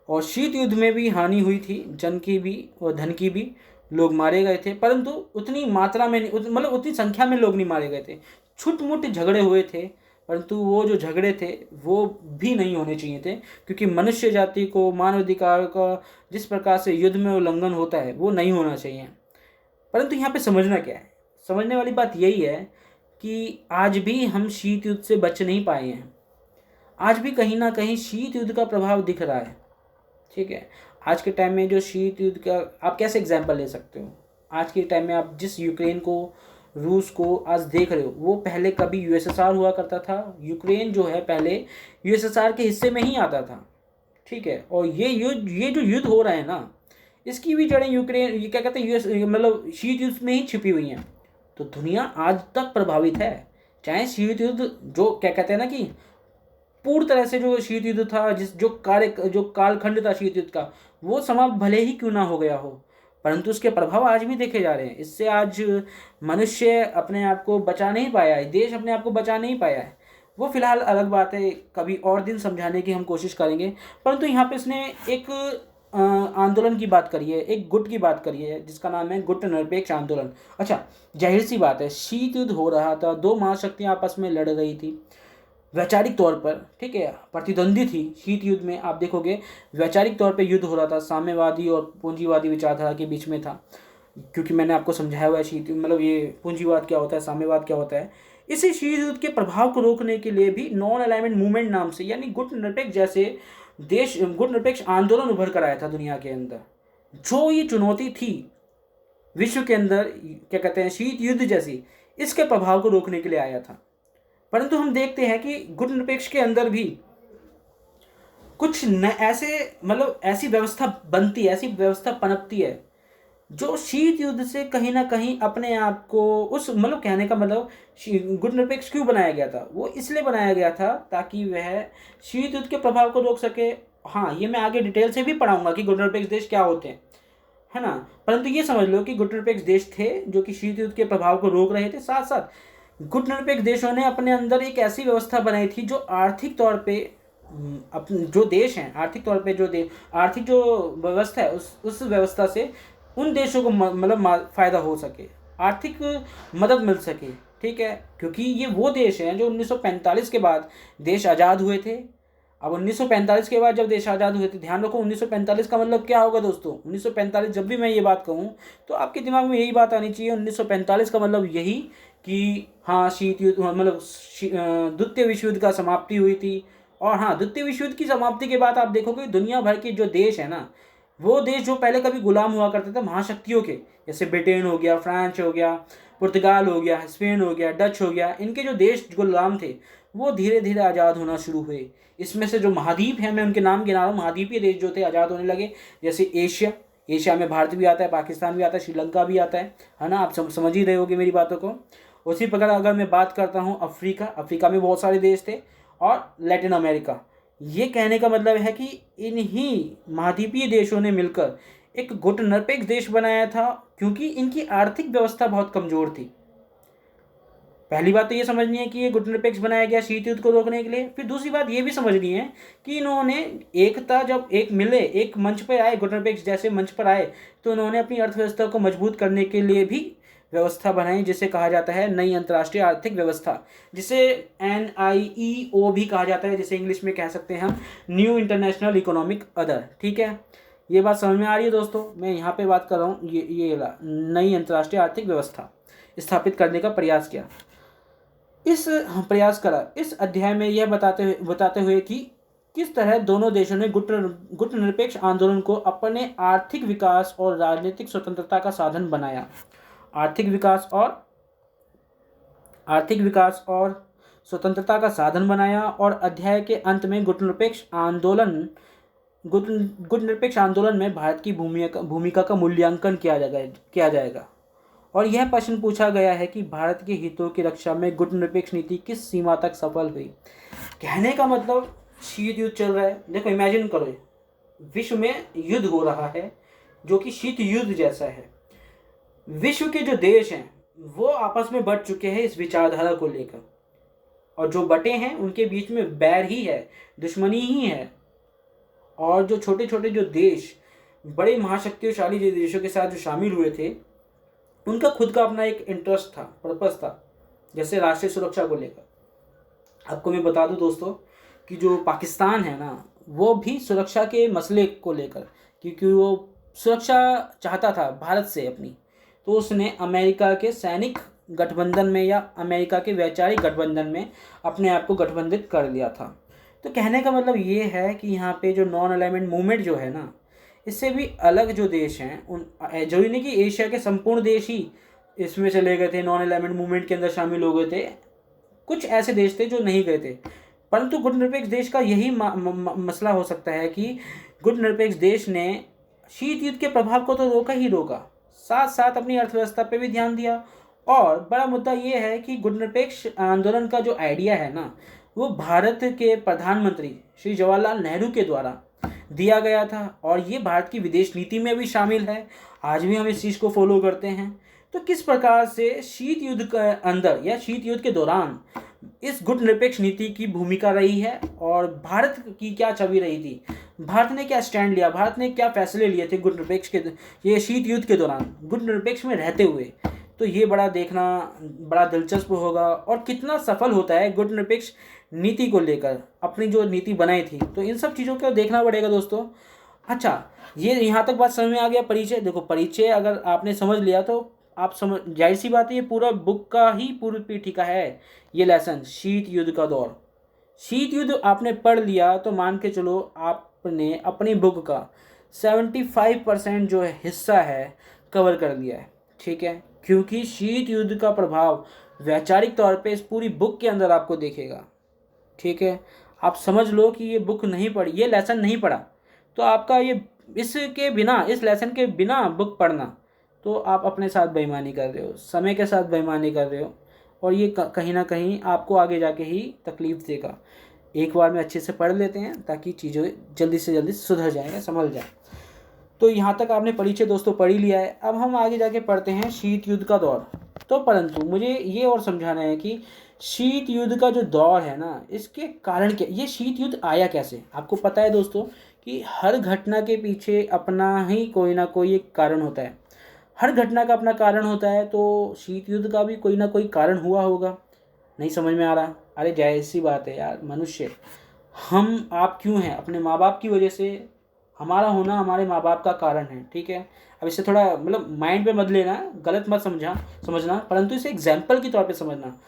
और शीत युद्ध में भी हानि हुई थी, जन की भी और धन की भी, लोग मारे गए थे, परंतु उतनी मात्रा में नहीं, मतलब उतनी संख्या में लोग नहीं मारे गए थे। छुटमुट झगड़े हुए थे, परंतु वो जो झगड़े थे वो भी नहीं होने चाहिए थे, क्योंकि मनुष्य जाति को मानवाधिकार का जिस प्रकार से युद्ध में उल्लंघन होता है वो नहीं होना चाहिए। परंतु यहाँ पे समझना क्या है, समझने वाली बात यही है कि आज भी हम शीत युद्ध से बच नहीं पाए हैं। आज भी कहीं ना कहीं शीत युद्ध का प्रभाव दिख रहा है। ठीक है, आज के टाइम में जो शीत युद्ध का आप कैसे एग्जाम्पल ले सकते हो, आज के टाइम में आप जिस यूक्रेन को, रूस को आज देख रहे हो, वो पहले कभी यूएसएसआर हुआ करता था। यूक्रेन जो है पहले यूएसएसआर के हिस्से में ही आता था। ठीक है, और ये जो युद्ध हो रहा है ना, इसकी भी जड़ें यूक्रेन, ये क्या कहते हैं, यूएस मतलब शीत युद्ध में ही छिपी हुई हैं। तो दुनिया आज तक प्रभावित है, चाहे शीत युद्ध जो क्या कहते हैं ना कि पूर्ण तरह से जो शीत युद्ध था, जो कालखंड था शीत युद्ध का, वो समाप्त भले ही क्यों ना हो गया हो, परंतु उसके प्रभाव आज भी देखे जा रहे हैं। इससे आज मनुष्य अपने आप को बचा नहीं पाया है, देश अपने आप को बचा नहीं पाया है। वो फिलहाल अलग बात है, कभी और दिन समझाने की हम कोशिश करेंगे। परंतु यहाँ पे इसने एक आंदोलन की बात करी है, एक गुट की बात करी है जिसका नाम है गुट निरपेक्ष आंदोलन। अच्छा, जाहिर सी बात है, शीत युद्ध हो रहा था, दो महाशक्तियाँ आपस में लड़ रही थी वैचारिक तौर पर। ठीक है, प्रतिद्वंदी थी शीत युद्ध में। आप देखोगे वैचारिक तौर पे युद्ध हो रहा था, साम्यवादी और पूंजीवादी विचारधारा के बीच में था, क्योंकि मैंने आपको समझाया हुआ है शीत मतलब ये पूंजीवाद क्या होता है, साम्यवाद क्या होता है। इसी शीत युद्ध के प्रभाव को रोकने के लिए भी नॉन अलाइनमेंट मूवमेंट नाम से, यानी गुट निरपेक्ष जैसे गुट निरपेक्ष आंदोलन उभर कर आया था दुनिया के अंदर। जो ये चुनौती थी विश्व के अंदर, क्या कहते हैं, शीत युद्ध जैसी, इसके प्रभाव को रोकने के लिए आया था। परंतु हम देखते हैं कि गुट निरपेक्ष के अंदर भी कुछ ऐसी व्यवस्था बनती है, ऐसी व्यवस्था पनपती है जो शीत युद्ध से कहीं ना कहीं अपने आप को कहने का मतलब गुट निरपेक्ष क्यों बनाया गया था, वो इसलिए बनाया गया था ताकि वह शीत युद्ध के प्रभाव को रोक सके। हाँ, ये मैं आगे डिटेल से भी पढ़ाऊंगा कि गुट निरपेक्ष देश क्या होते हैं, है ना। परंतु ये समझ लो कि गुट निरपेक्ष देश थे जो कि शीत युद्ध के प्रभाव को रोक रहे थे। साथ साथ गुट निरपेक्ष देशों ने अपने अंदर एक ऐसी व्यवस्था बनाई थी जो आर्थिक तौर पे अपने जो देश हैं, आर्थिक तौर पे आर्थिक जो व्यवस्था है, उस व्यवस्था से उन देशों को फ़ायदा हो सके, आर्थिक मदद मिल सके। ठीक है, क्योंकि ये वो देश हैं जो 1945 के बाद देश आज़ाद हुए थे। अब 1945 के बाद जब देश आज़ाद हुए थे, ध्यान रखो 1945 का मतलब क्या होगा दोस्तों। 1945 जब भी मैं ये बात कहूँ तो आपके दिमाग में यही बात आनी चाहिए, 1945 का मतलब यही कि हाँ, शीत युद्ध द्वितीय विश्व युद्ध का समाप्ति हुई थी। और हाँ, द्वितीय विश्व युद्ध की समाप्ति के बाद आप देखोगे दुनिया भर के जो देश है ना, वो देश जो पहले कभी गुलाम हुआ करते थे महाशक्तियों के, जैसे ब्रिटेन हो गया, फ्रांस हो गया, पुर्तगाल हो गया, स्पेन हो गया, डच हो गया, इनके जो देश गुलाम थे वो धीरे धीरे आज़ाद होना शुरू हुए। इसमें से जो महाद्वीप हैं, मैं उनके नाम गिना रहा हूँ, महाद्वीपीय देश जो थे आज़ाद होने लगे। जैसे एशिया में भारत भी आता है, पाकिस्तान भी आता है, श्रीलंका भी आता है ना। आप समझ ही रहे होगे मेरी बातों को। उसी प्रकार अगर मैं बात करता हूँ अफ्रीका में बहुत सारे देश थे, और लैटिन अमेरिका। ये कहने का मतलब है कि इन्हीं महाद्वीपीय देशों ने मिलकर एक गुट निरपेक्ष देश बनाया था, क्योंकि इनकी आर्थिक व्यवस्था बहुत कमज़ोर थी। पहली बात तो ये समझनी है कि ये गुट निरपेक्ष बनाया गया शीत युद्ध को रोकने के लिए। फिर दूसरी बात ये भी समझनी है कि इन्होंने एकता, जब एक मंच पर आए, गुट निरपेक्ष जैसे मंच पर आए, तो उन्होंने अपनी अर्थव्यवस्था को मजबूत करने के लिए भी व्यवस्था बनाई जिसे कहा जाता है नई अंतर्राष्ट्रीय आर्थिक व्यवस्था, जिसे NIEO भी कहा जाता है, जिसे इंग्लिश में कह सकते हैं हम न्यू इंटरनेशनल इकोनॉमिक ऑर्डर। ठीक है, ये बात समझ में आ रही है दोस्तों। मैं यहाँ पे बात कर रहा हूँ ये नई अंतर्राष्ट्रीय आर्थिक व्यवस्था स्थापित करने का प्रयास किया। इस अध्याय में यह बताते हुए कि किस तरह दोनों देशों ने गुटनिरपेक्ष आंदोलन को अपने आर्थिक विकास और राजनीतिक स्वतंत्रता का साधन बनाया। आर्थिक विकास और स्वतंत्रता का साधन बनाया। और अध्याय के अंत में गुटनिरपेक्ष आंदोलन में भारत की भूमिका का मूल्यांकन किया जाएगा। और यह प्रश्न पूछा गया है कि भारत के हितों की रक्षा में गुटनिरपेक्ष नीति किस सीमा तक सफल हुई। कहने का मतलब शीत युद्ध चल रहा है। देखो, इमेजिन करो, विश्व में युद्ध हो रहा है जो कि शीत युद्ध जैसा है। विश्व के जो देश हैं वो आपस में बट चुके हैं इस विचारधारा को लेकर, और जो बटे हैं उनके बीच में बैर ही है, दुश्मनी ही है। और जो छोटे छोटे जो देश बड़े महाशक्तिशाली देशों के साथ जो शामिल हुए थे, उनका खुद का अपना एक इंटरेस्ट था, पर्पस था, जैसे राष्ट्रीय सुरक्षा को लेकर। आपको मैं बता दूं दोस्तों कि जो पाकिस्तान है ना, वो भी सुरक्षा के मसले को लेकर, क्योंकि वो सुरक्षा चाहता था भारत से अपनी, तो उसने अमेरिका के सैनिक गठबंधन में या अमेरिका के वैचारिक गठबंधन में अपने आप को गठबंधित कर लिया था। तो कहने का मतलब ये है कि यहाँ पे जो नॉन अलाइनमेंट मूवमेंट जो है ना, इससे भी अलग जो देश हैं, उन जरूरी नहीं कि एशिया के संपूर्ण देश ही इसमें चले गए थे, नॉन अलाइनमेंट मूवमेंट के अंदर शामिल हो गए थे। कुछ ऐसे देश थे जो नहीं गए थे, परंतु गुटनिरपेक्ष देश का यही मसला हो सकता है कि गुटनिरपेक्ष देश ने शीत युद्ध के प्रभाव को तो रोका ही रोका, साथ साथ अपनी अर्थव्यवस्था पे भी ध्यान दिया। और बड़ा मुद्दा ये है कि गुटनिरपेक्ष आंदोलन का जो आइडिया है ना, वो भारत के प्रधानमंत्री श्री जवाहरलाल नेहरू के द्वारा दिया गया था, और ये भारत की विदेश नीति में भी शामिल है। आज भी हम इस चीज़ को फॉलो करते हैं। तो किस प्रकार से शीत युद्ध के अंदर या शीत युद्ध के दौरान इस गुटनिरपेक्ष नीति की भूमिका रही है, और भारत की क्या छवि रही थी, भारत ने क्या स्टैंड लिया, भारत ने क्या फैसले लिए थे गुटनिरपेक्ष के ये शीत युद्ध के दौरान गुटनिरपेक्ष में रहते हुए, तो ये बड़ा देखना बड़ा दिलचस्प होगा। और कितना सफल होता है गुटनिरपेक्ष नीति को लेकर, अपनी जो नीति बनाई थी, तो इन सब चीज़ों को देखना पड़ेगा दोस्तों। अच्छा, ये यहाँ तक बात समझ में आ गया। परिचय, देखो परिचय अगर आपने समझ लिया तो आप समझ, जाहिर सी बात है ये पूरा बुक का ही पूर्व पीठिका है ये लेसन, शीत युद्ध का दौर। शीत युद्ध आपने पढ़ लिया तो मान के चलो आपने अपनी बुक का 75% जो है हिस्सा है कवर कर लिया है। ठीक है, क्योंकि शीत युद्ध का प्रभाव वैचारिक तौर पे इस पूरी बुक के अंदर आपको देखेगा। ठीक है, आप समझ लो कि ये बुक नहीं पढ़ी, ये लेसन नहीं पढ़ा तो आपका ये इस लेसन के बिना बुक पढ़ना, तो आप अपने साथ बेईमानी कर रहे हो, समय के साथ बेईमानी कर रहे हो, और ये कहीं ना कहीं आपको आगे जाके ही तकलीफ देगा। एक बार में अच्छे से पढ़ लेते हैं ताकि चीज़ें जल्दी से जल्दी सुधर जाएंगे, संभल जाए। तो यहाँ तक आपने परिचय दोस्तों पढ़ ही लिया है। अब हम आगे जाके पढ़ते हैं शीत युद्ध का दौर। तो परंतु मुझे ये और समझाना है कि शीत युद्ध का जो दौर है ना, इसके कारण क्या, ये शीत युद्ध आया कैसे। आपको पता है दोस्तों कि हर घटना के पीछे अपना ही कोई ना कोई एक कारण होता है, हर घटना का अपना कारण होता है। तो शीत युद्ध का भी कोई ना कोई कारण हुआ होगा। नहीं समझ में आ रहा? अरे जाहिर सी बात है यार, मनुष्य हम आप क्यों हैं, अपने माँ बाप की वजह से। हमारा होना हमारे माँ बाप का कारण है। ठीक है, अब इसे थोड़ा मतलब माइंड पे मत लेना, गलत मत समझना, परंतु इसे एग्जाम्पल के तौर पे समझना।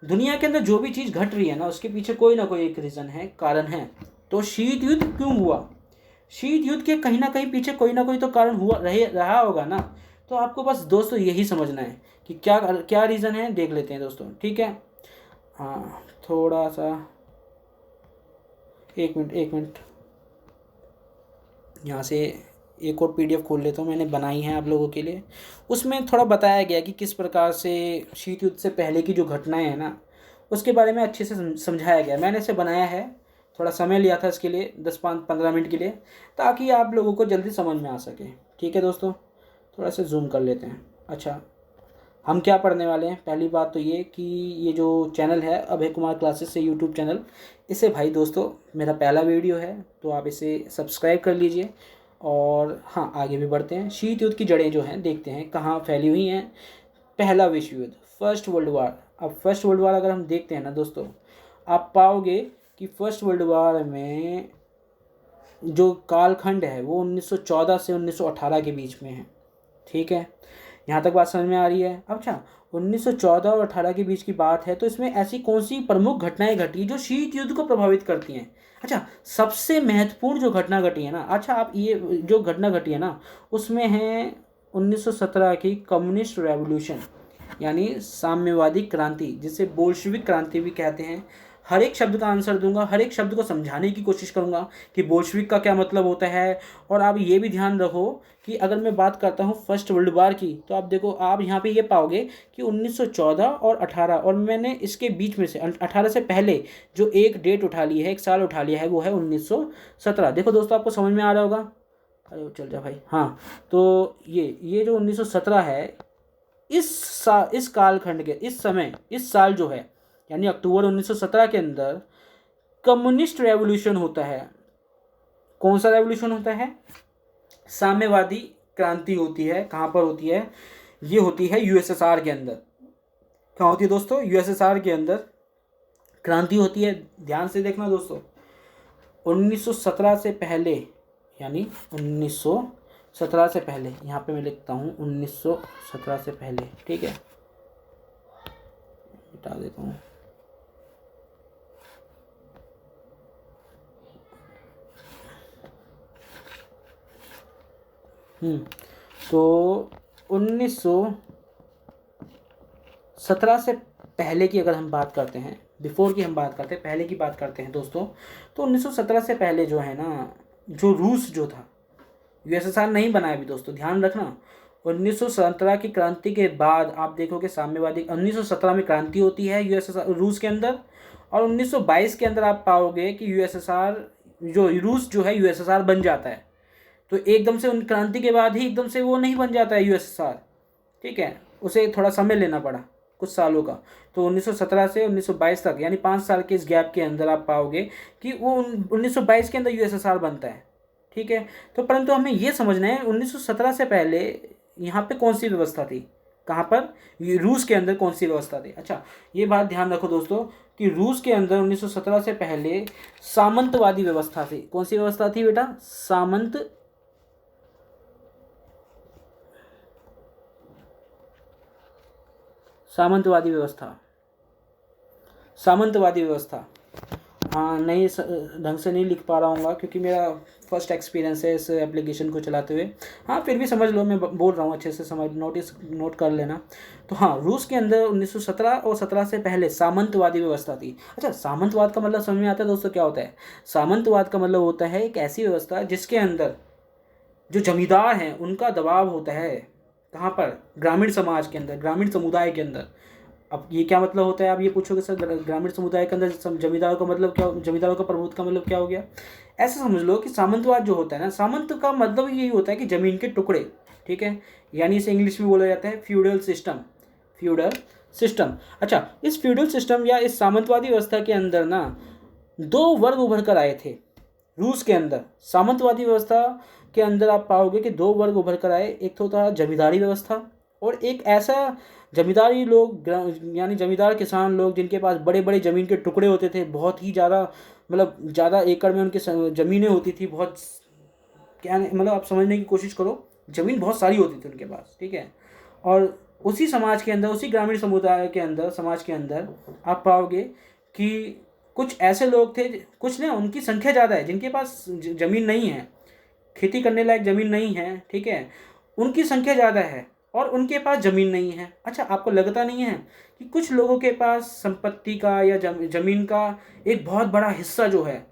दुनिया के अंदर जो भी चीज़ घट रही है ना, उसके पीछे कोई ना कोई एक रीज़न है, कारण है। तो शीत युद्ध क्यों हुआ, शीत युद्ध के कहीं ना कहीं पीछे कोई ना कोई तो कारण रहा होगा ना। तो आपको बस दोस्तों यही समझना है कि क्या क्या रीज़न है, देख लेते हैं दोस्तों। ठीक है, हाँ थोड़ा सा एक मिनट यहाँ से एक और PDF खोल लेता हूँ, मैंने बनाई है आप लोगों के लिए। उसमें थोड़ा बताया गया कि किस प्रकार से शीत युद्ध से पहले की जो घटनाएं हैं ना, उसके बारे में अच्छे से समझाया गया। मैंने इसे बनाया है, थोड़ा समय लिया था इसके लिए 10-15 मिनट के लिए, ताकि आप लोगों को जल्दी समझ में आ सके। ठीक है दोस्तों, थोड़ा सा जूम कर लेते हैं। अच्छा, हम क्या पढ़ने वाले हैं। पहली बात तो ये कि ये जो चैनल है अभय कुमार क्लासेस से यूट्यूब चैनल, इसे भाई दोस्तों मेरा पहला वीडियो है, तो आप इसे सब्सक्राइब कर लीजिए। और हाँ, आगे भी बढ़ते हैं। शीत युद्ध की जड़ें जो हैं देखते हैं कहाँ फैली हुई हैं, पहला विश्व युद्ध, फर्स्ट वर्ल्ड वार। अब फर्स्ट वर्ल्ड वार अगर हम देखते हैं ना दोस्तों, आप पाओगे कि फर्स्ट वर्ल्ड वार में जो कालखंड है वो 1914 से 1918 के बीच में है। ठीक है, यहाँ तक बात समझ में आ रही है। अब अच्छा, 1914 और 18 के बीच की बात है, तो इसमें ऐसी कौन सी प्रमुख घटनाएं घटी जो शीत युद्ध को प्रभावित करती हैं? अच्छा, सबसे महत्वपूर्ण जो घटना घटी है ना, अच्छा आप ये जो घटना घटी है ना, उसमें है 1917 की कम्युनिस्ट रेवोल्यूशन, यानी साम्यवादी क्रांति, जिसे बोल्शेविक क्रांति भी कहते हैं। हर एक शब्द का आंसर दूंगा, हर एक शब्द को समझाने की कोशिश करूंगा कि बोल्शेविक का क्या मतलब होता है। और आप ये भी ध्यान रखो कि अगर मैं बात करता हूँ फर्स्ट वर्ल्ड वार की, तो आप देखो, आप यहाँ पे ये पाओगे कि 1914 और 18, और मैंने इसके बीच में से 18 से पहले जो एक डेट उठा ली है, एक साल उठा लिया है, वो है 1917। देखो दोस्तों, आपको समझ में आ रहा होगा। अरे चल जा भाई। हाँ, तो ये जो 1917 है, इस कालखंड के इस समय, इस साल जो है, यानी अक्टूबर 1917 के अंदर कम्युनिस्ट रेवोल्यूशन होता है। कौन सा रेवोल्यूशन होता है? साम्यवादी क्रांति होती है। कहाँ पर होती है? ये होती है यूएसएसआर के अंदर। कहाँ होती है दोस्तों? यूएसएसआर के अंदर क्रांति होती है। ध्यान से देखना दोस्तों, 1917 से पहले, यानी 1917 से पहले, यहाँ पे मैं लिखता हूँ 1917 से पहले। ठीक है, मिटा देता हूँ। तो 1917 से पहले की अगर हम बात करते हैं, बिफोर की हम बात करते हैं, पहले की बात करते हैं दोस्तों, तो 1917 से पहले जो है ना, जो रूस जो था, यूएसएसआर नहीं बना अभी दोस्तों, ध्यान रखना। 1917 की क्रांति के बाद आप देखोगे साम्यवादी, 1917 में क्रांति होती है यूएसएसआर रूस के अंदर, और 1922 के अंदर आप पाओगे कि यूएसएसआर जो रूस जो है यूएसएसआर बन जाता है। तो एकदम से उन क्रांति के बाद ही एकदम से वो नहीं बन जाता है यूएसएसआर। ठीक है, उसे थोड़ा समय लेना पड़ा, कुछ सालों का। तो 1917 से 1922 तक, यानी 5 साल के इस गैप के अंदर आप पाओगे कि वो 1922 के अंदर यूएसएसआर बनता है। ठीक है, तो परंतु हमें ये समझना है 1917 से पहले यहाँ पे कौन सी व्यवस्था थी, कहाँ पर? रूस के अंदर कौन सी व्यवस्था थी? अच्छा, ये बात ध्यान रखो दोस्तों कि रूस के अंदर 1917 से पहले सामंतवादी व्यवस्था थी। कौन सी व्यवस्था थी बेटा? सामंतवादी व्यवस्था। सामंतवादी व्यवस्था। हाँ, नहीं ढंग से नहीं लिख पा रहा हूँ क्योंकि मेरा फर्स्ट एक्सपीरियंस है इस एप्लीकेशन को चलाते हुए। हाँ, फिर भी समझ लो, मैं बोल रहा हूँ, अच्छे से समझ, नोट कर लेना। तो हाँ, रूस के अंदर 1917 और 17 से पहले सामंतवादी व्यवस्था थी। अच्छा, सामंतवाद का मतलब समझ में आता है दोस्तों क्या होता है? सामंतवाद का मतलब होता है एक ऐसी व्यवस्था जिसके अंदर जो जमींदार हैं उनका दबाव होता है। कहाँ पर? ग्रामीण समाज के अंदर, ग्रामीण समुदाय के अंदर। अब ये क्या मतलब होता है? आप ये पूछोगे सर, ग्रामीण समुदाय के अंदर जमींदारों का मतलब क्या, जमींदारों का प्रभुत्व का मतलब क्या हो गया? ऐसे समझ लो कि सामंतवाद जो होता है ना, सामंत का मतलब यही होता है कि जमीन के टुकड़े। ठीक है, यानी इसे इंग्लिश में बोला जाता है फ्यूडल सिस्टम। Feudal system. अच्छा, इस फ्यूडल सिस्टम या इस सामंतवादी व्यवस्था के अंदर ना 2 वर्ग उभर कर आए थे रूस के अंदर। सामंतवादी व्यवस्था के अंदर आप पाओगे कि 2 वर्ग उभर कर आए। एक तो था जमींदारी व्यवस्था, और एक ऐसा जमींदारी लोग, यानी जमींदार किसान लोग जिनके पास बड़े बड़े ज़मीन के टुकड़े होते थे, बहुत ही ज़्यादा, मतलब ज़्यादा एकड़ में उनकी ज़मीनें होती थी, बहुत, क्या मतलब आप समझने की कोशिश करो, ज़मीन बहुत सारी होती थी उनके पास। ठीक है, और उसी समाज के अंदर, उसी ग्रामीण समुदाय के अंदर, समाज के अंदर आप पाओगे कि कुछ ऐसे लोग थे, कुछ ना उनकी संख्या ज़्यादा है, जिनके पास ज़मीन नहीं है, खेती करने लायक ज़मीन नहीं है। ठीक है, उनकी संख्या ज़्यादा है और उनके पास ज़मीन नहीं है। अच्छा, आपको लगता नहीं है कि कुछ लोगों के पास संपत्ति का या ज़मीन का एक बहुत बड़ा हिस्सा जो है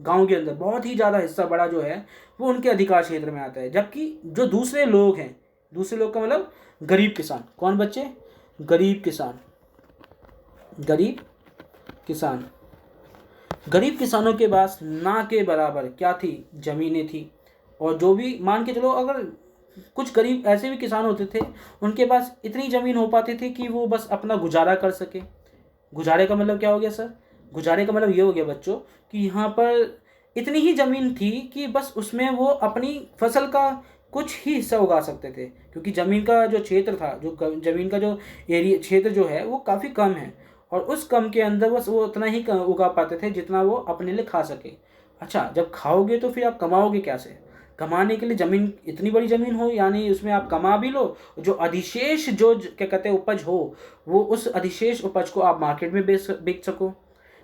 गांव के अंदर, बहुत ही ज़्यादा हिस्सा बड़ा जो है वो उनके अधिकार क्षेत्र में आता है, जबकि जो दूसरे लोग हैं, दूसरे लोग का मतलब गरीब किसान। कौन बच्चे? गरीब किसान। गरीब किसान। गरीब किसानों के पास ना के बराबर क्या थी? ज़मीनें थी। और जो भी, मान के चलो, अगर कुछ गरीब ऐसे भी किसान होते थे, उनके पास इतनी ज़मीन हो पाती थी कि वो बस अपना गुजारा कर सके। गुजारे का मतलब क्या हो गया सर? गुजारे का मतलब ये हो गया बच्चों कि यहाँ पर इतनी ही ज़मीन थी कि बस उसमें वो अपनी फसल का कुछ ही हिस्सा उगा सकते थे, क्योंकि ज़मीन का जो क्षेत्र था, जो ज़मीन का जो एरिया क्षेत्र जो है वो काफ़ी कम है, और उस कम के अंदर बस वो उतना ही उगा पाते थे जितना वो अपने लिए खा सके। अच्छा, जब खाओगे तो फिर आप कमाओगे कैसे? कमाने के लिए ज़मीन, इतनी बड़ी ज़मीन हो यानी उसमें आप कमा भी लो, जो अधिशेष जो क्या कहते हैं उपज हो, वो उस अधिशेष उपज को आप मार्केट में बेच सको।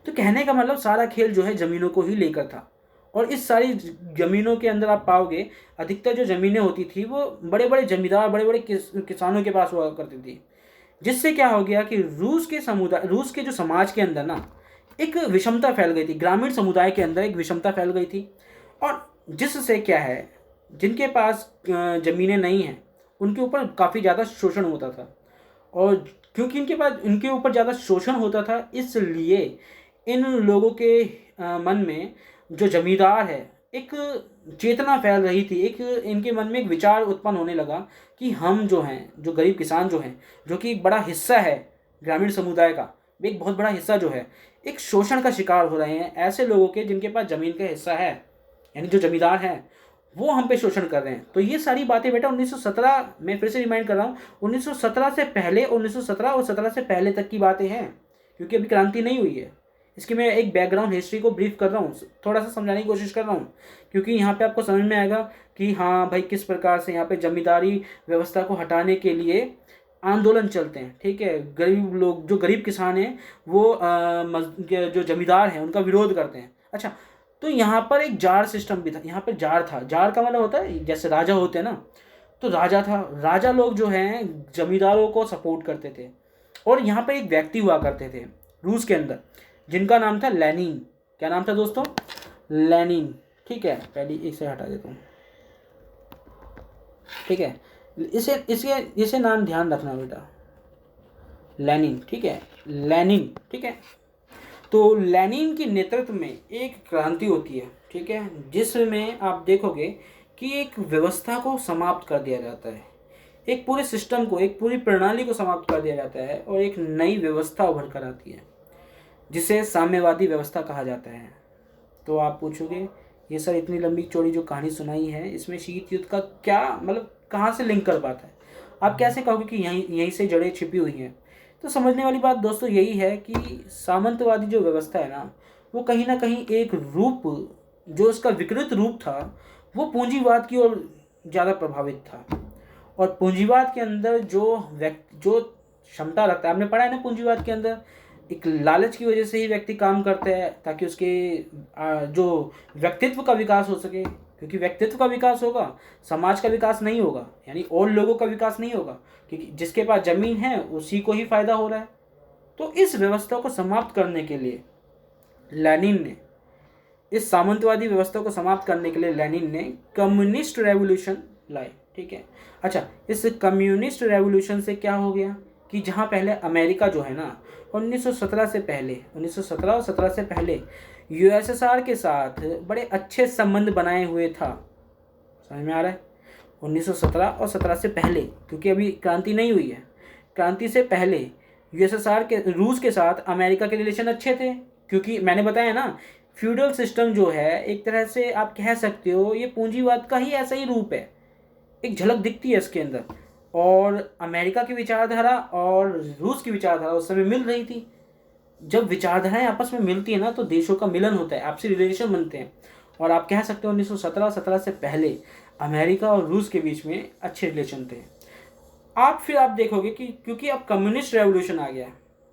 तो कहने का मतलब सारा खेल जो है ज़मीनों को ही लेकर था। और इस सारी ज़मीनों के अंदर आप पाओगे अधिकतर जो ज़मीनें होती थी वो बड़े बड़े जमींदार, बड़े बड़े किसानों के पास हुआ करती थी। जिससे क्या हो गया कि रूस के जो समाज के अंदर ना एक विषमता फैल गई थी, ग्रामीण समुदाय के अंदर एक विषमता फैल गई थी। और जिससे क्या है, जिनके पास ज़मीनें नहीं हैं उनके ऊपर काफ़ी ज़्यादा शोषण होता था। और क्योंकि इनके ऊपर ज़्यादा शोषण होता था, इसलिए इन लोगों के मन में जो जमींदार है, एक चेतना फैल रही थी, एक इनके मन में एक विचार उत्पन्न होने लगा कि हम जो हैं, जो गरीब किसान जो हैं, जो कि एक बड़ा हिस्सा है ग्रामीण समुदाय का, एक बहुत बड़ा हिस्सा जो है, एक शोषण का शिकार हो रहे हैं ऐसे लोगों के जिनके पास ज़मीन का हिस्सा है, यानी जो जमींदार हैं वो हम पे शोषण कर रहे हैं। तो ये सारी बातें बेटा 1917 में फिर से रिमाइंड कर रहा हूँ, 1917 से पहले, 1917 और 17 से पहले तक की बातें हैं, क्योंकि अभी क्रांति नहीं हुई है। इसकी मैं एक बैकग्राउंड हिस्ट्री को ब्रीफ कर रहा हूँ, थोड़ा सा समझाने की कोशिश कर रहा हूँ, क्योंकि यहाँ पे आपको समझ में आएगा कि हाँ भाई किस प्रकार से यहाँ पे जमींदारी व्यवस्था को हटाने के लिए आंदोलन चलते हैं। ठीक है, गरीब लोग, जो गरीब किसान हैं वो जो जमींदार हैं उनका विरोध करते हैं। अच्छा, तो यहाँ पर एक जार सिस्टम भी था, यहाँ पर जार था। जार का मतलब होता है जैसे राजा होते हैं ना, तो राजा था। राजा लोग जो हैं जमींदारों को सपोर्ट करते थे। और यहाँ पर एक व्यक्ति हुआ करते थे रूस के अंदर, जिनका नाम था लेनिन। क्या नाम था दोस्तों? लेनिन। ठीक है, पहले एक से हटा देता हूँ। ठीक है, इसे नाम ध्यान रखना बेटा, लेनिन। ठीक है, लेनिन। ठीक है, तो लेनिन के नेतृत्व में एक क्रांति होती है। ठीक है, जिसमें आप देखोगे कि एक व्यवस्था को समाप्त कर दिया जाता है, एक पूरे सिस्टम को, एक पूरी प्रणाली को समाप्त कर दिया जाता है, और एक नई व्यवस्था उभर कर आती है जिसे साम्यवादी व्यवस्था कहा जाता है। तो आप पूछोगे ये सर इतनी लंबी चौड़ी जो कहानी सुनाई है, इसमें शीत युद्ध का क्या मतलब, कहाँ से लिंक कर पाता है? आप कैसे कहोगे कि यहीं से जड़ें छिपी हुई हैं? तो समझने वाली बात दोस्तों यही है कि सामंतवादी जो व्यवस्था है ना, वो कहीं ना कहीं एक रूप, जो उसका विकृत रूप था, वो पूंजीवाद की ओर ज़्यादा प्रभावित था। और पूंजीवाद के अंदर जो क्षमता रखता है, आपने पढ़ा है ना, पूंजीवाद के अंदर एक लालच की वजह से ही व्यक्ति काम करता है, ताकि उसके जो व्यक्तित्व का विकास हो सके। क्योंकि व्यक्तित्व का विकास होगा, समाज का विकास नहीं होगा, यानी और लोगों का विकास नहीं होगा, क्योंकि जिसके पास ज़मीन है उसी को ही फायदा हो रहा है। तो इस व्यवस्था को समाप्त करने के लिए लेनिन ने, इस सामंतवादी व्यवस्था को समाप्त करने के लिए लेनिन ने कम्युनिस्ट रेवोल्यूशन लाई। ठीक है, अच्छा, इस कम्युनिस्ट रेवोल्यूशन से क्या हो गया कि जहाँ पहले अमेरिका जो है ना 1917 से पहले, 1917 और 17 से पहले यूएसएसआर के साथ बड़े अच्छे संबंध बनाए हुए था। समझ में आ रहा है? 1917 और 17 से पहले, क्योंकि अभी क्रांति नहीं हुई है, क्रांति से पहले यूएसएसआर के, रूस के साथ अमेरिका के रिलेशन अच्छे थे। क्योंकि मैंने बताया ना, फ्यूडल सिस्टम जो है एक तरह से आप कह सकते हो ये पूंजीवाद का ही ऐसा ही रूप है, एक झलक दिखती है इसके अंदर। और अमेरिका की विचारधारा और रूस की विचारधारा उस समय मिल रही थी। जब विचारधाराएं आपस में मिलती है ना, तो देशों का मिलन होता है, आपसी रिलेशन बनते हैं। और आप कह सकते हो 1917 से पहले अमेरिका और रूस के बीच में अच्छे रिलेशन थे। फिर आप देखोगे कि क्योंकि अब कम्युनिस्ट रेवोल्यूशन आ गया,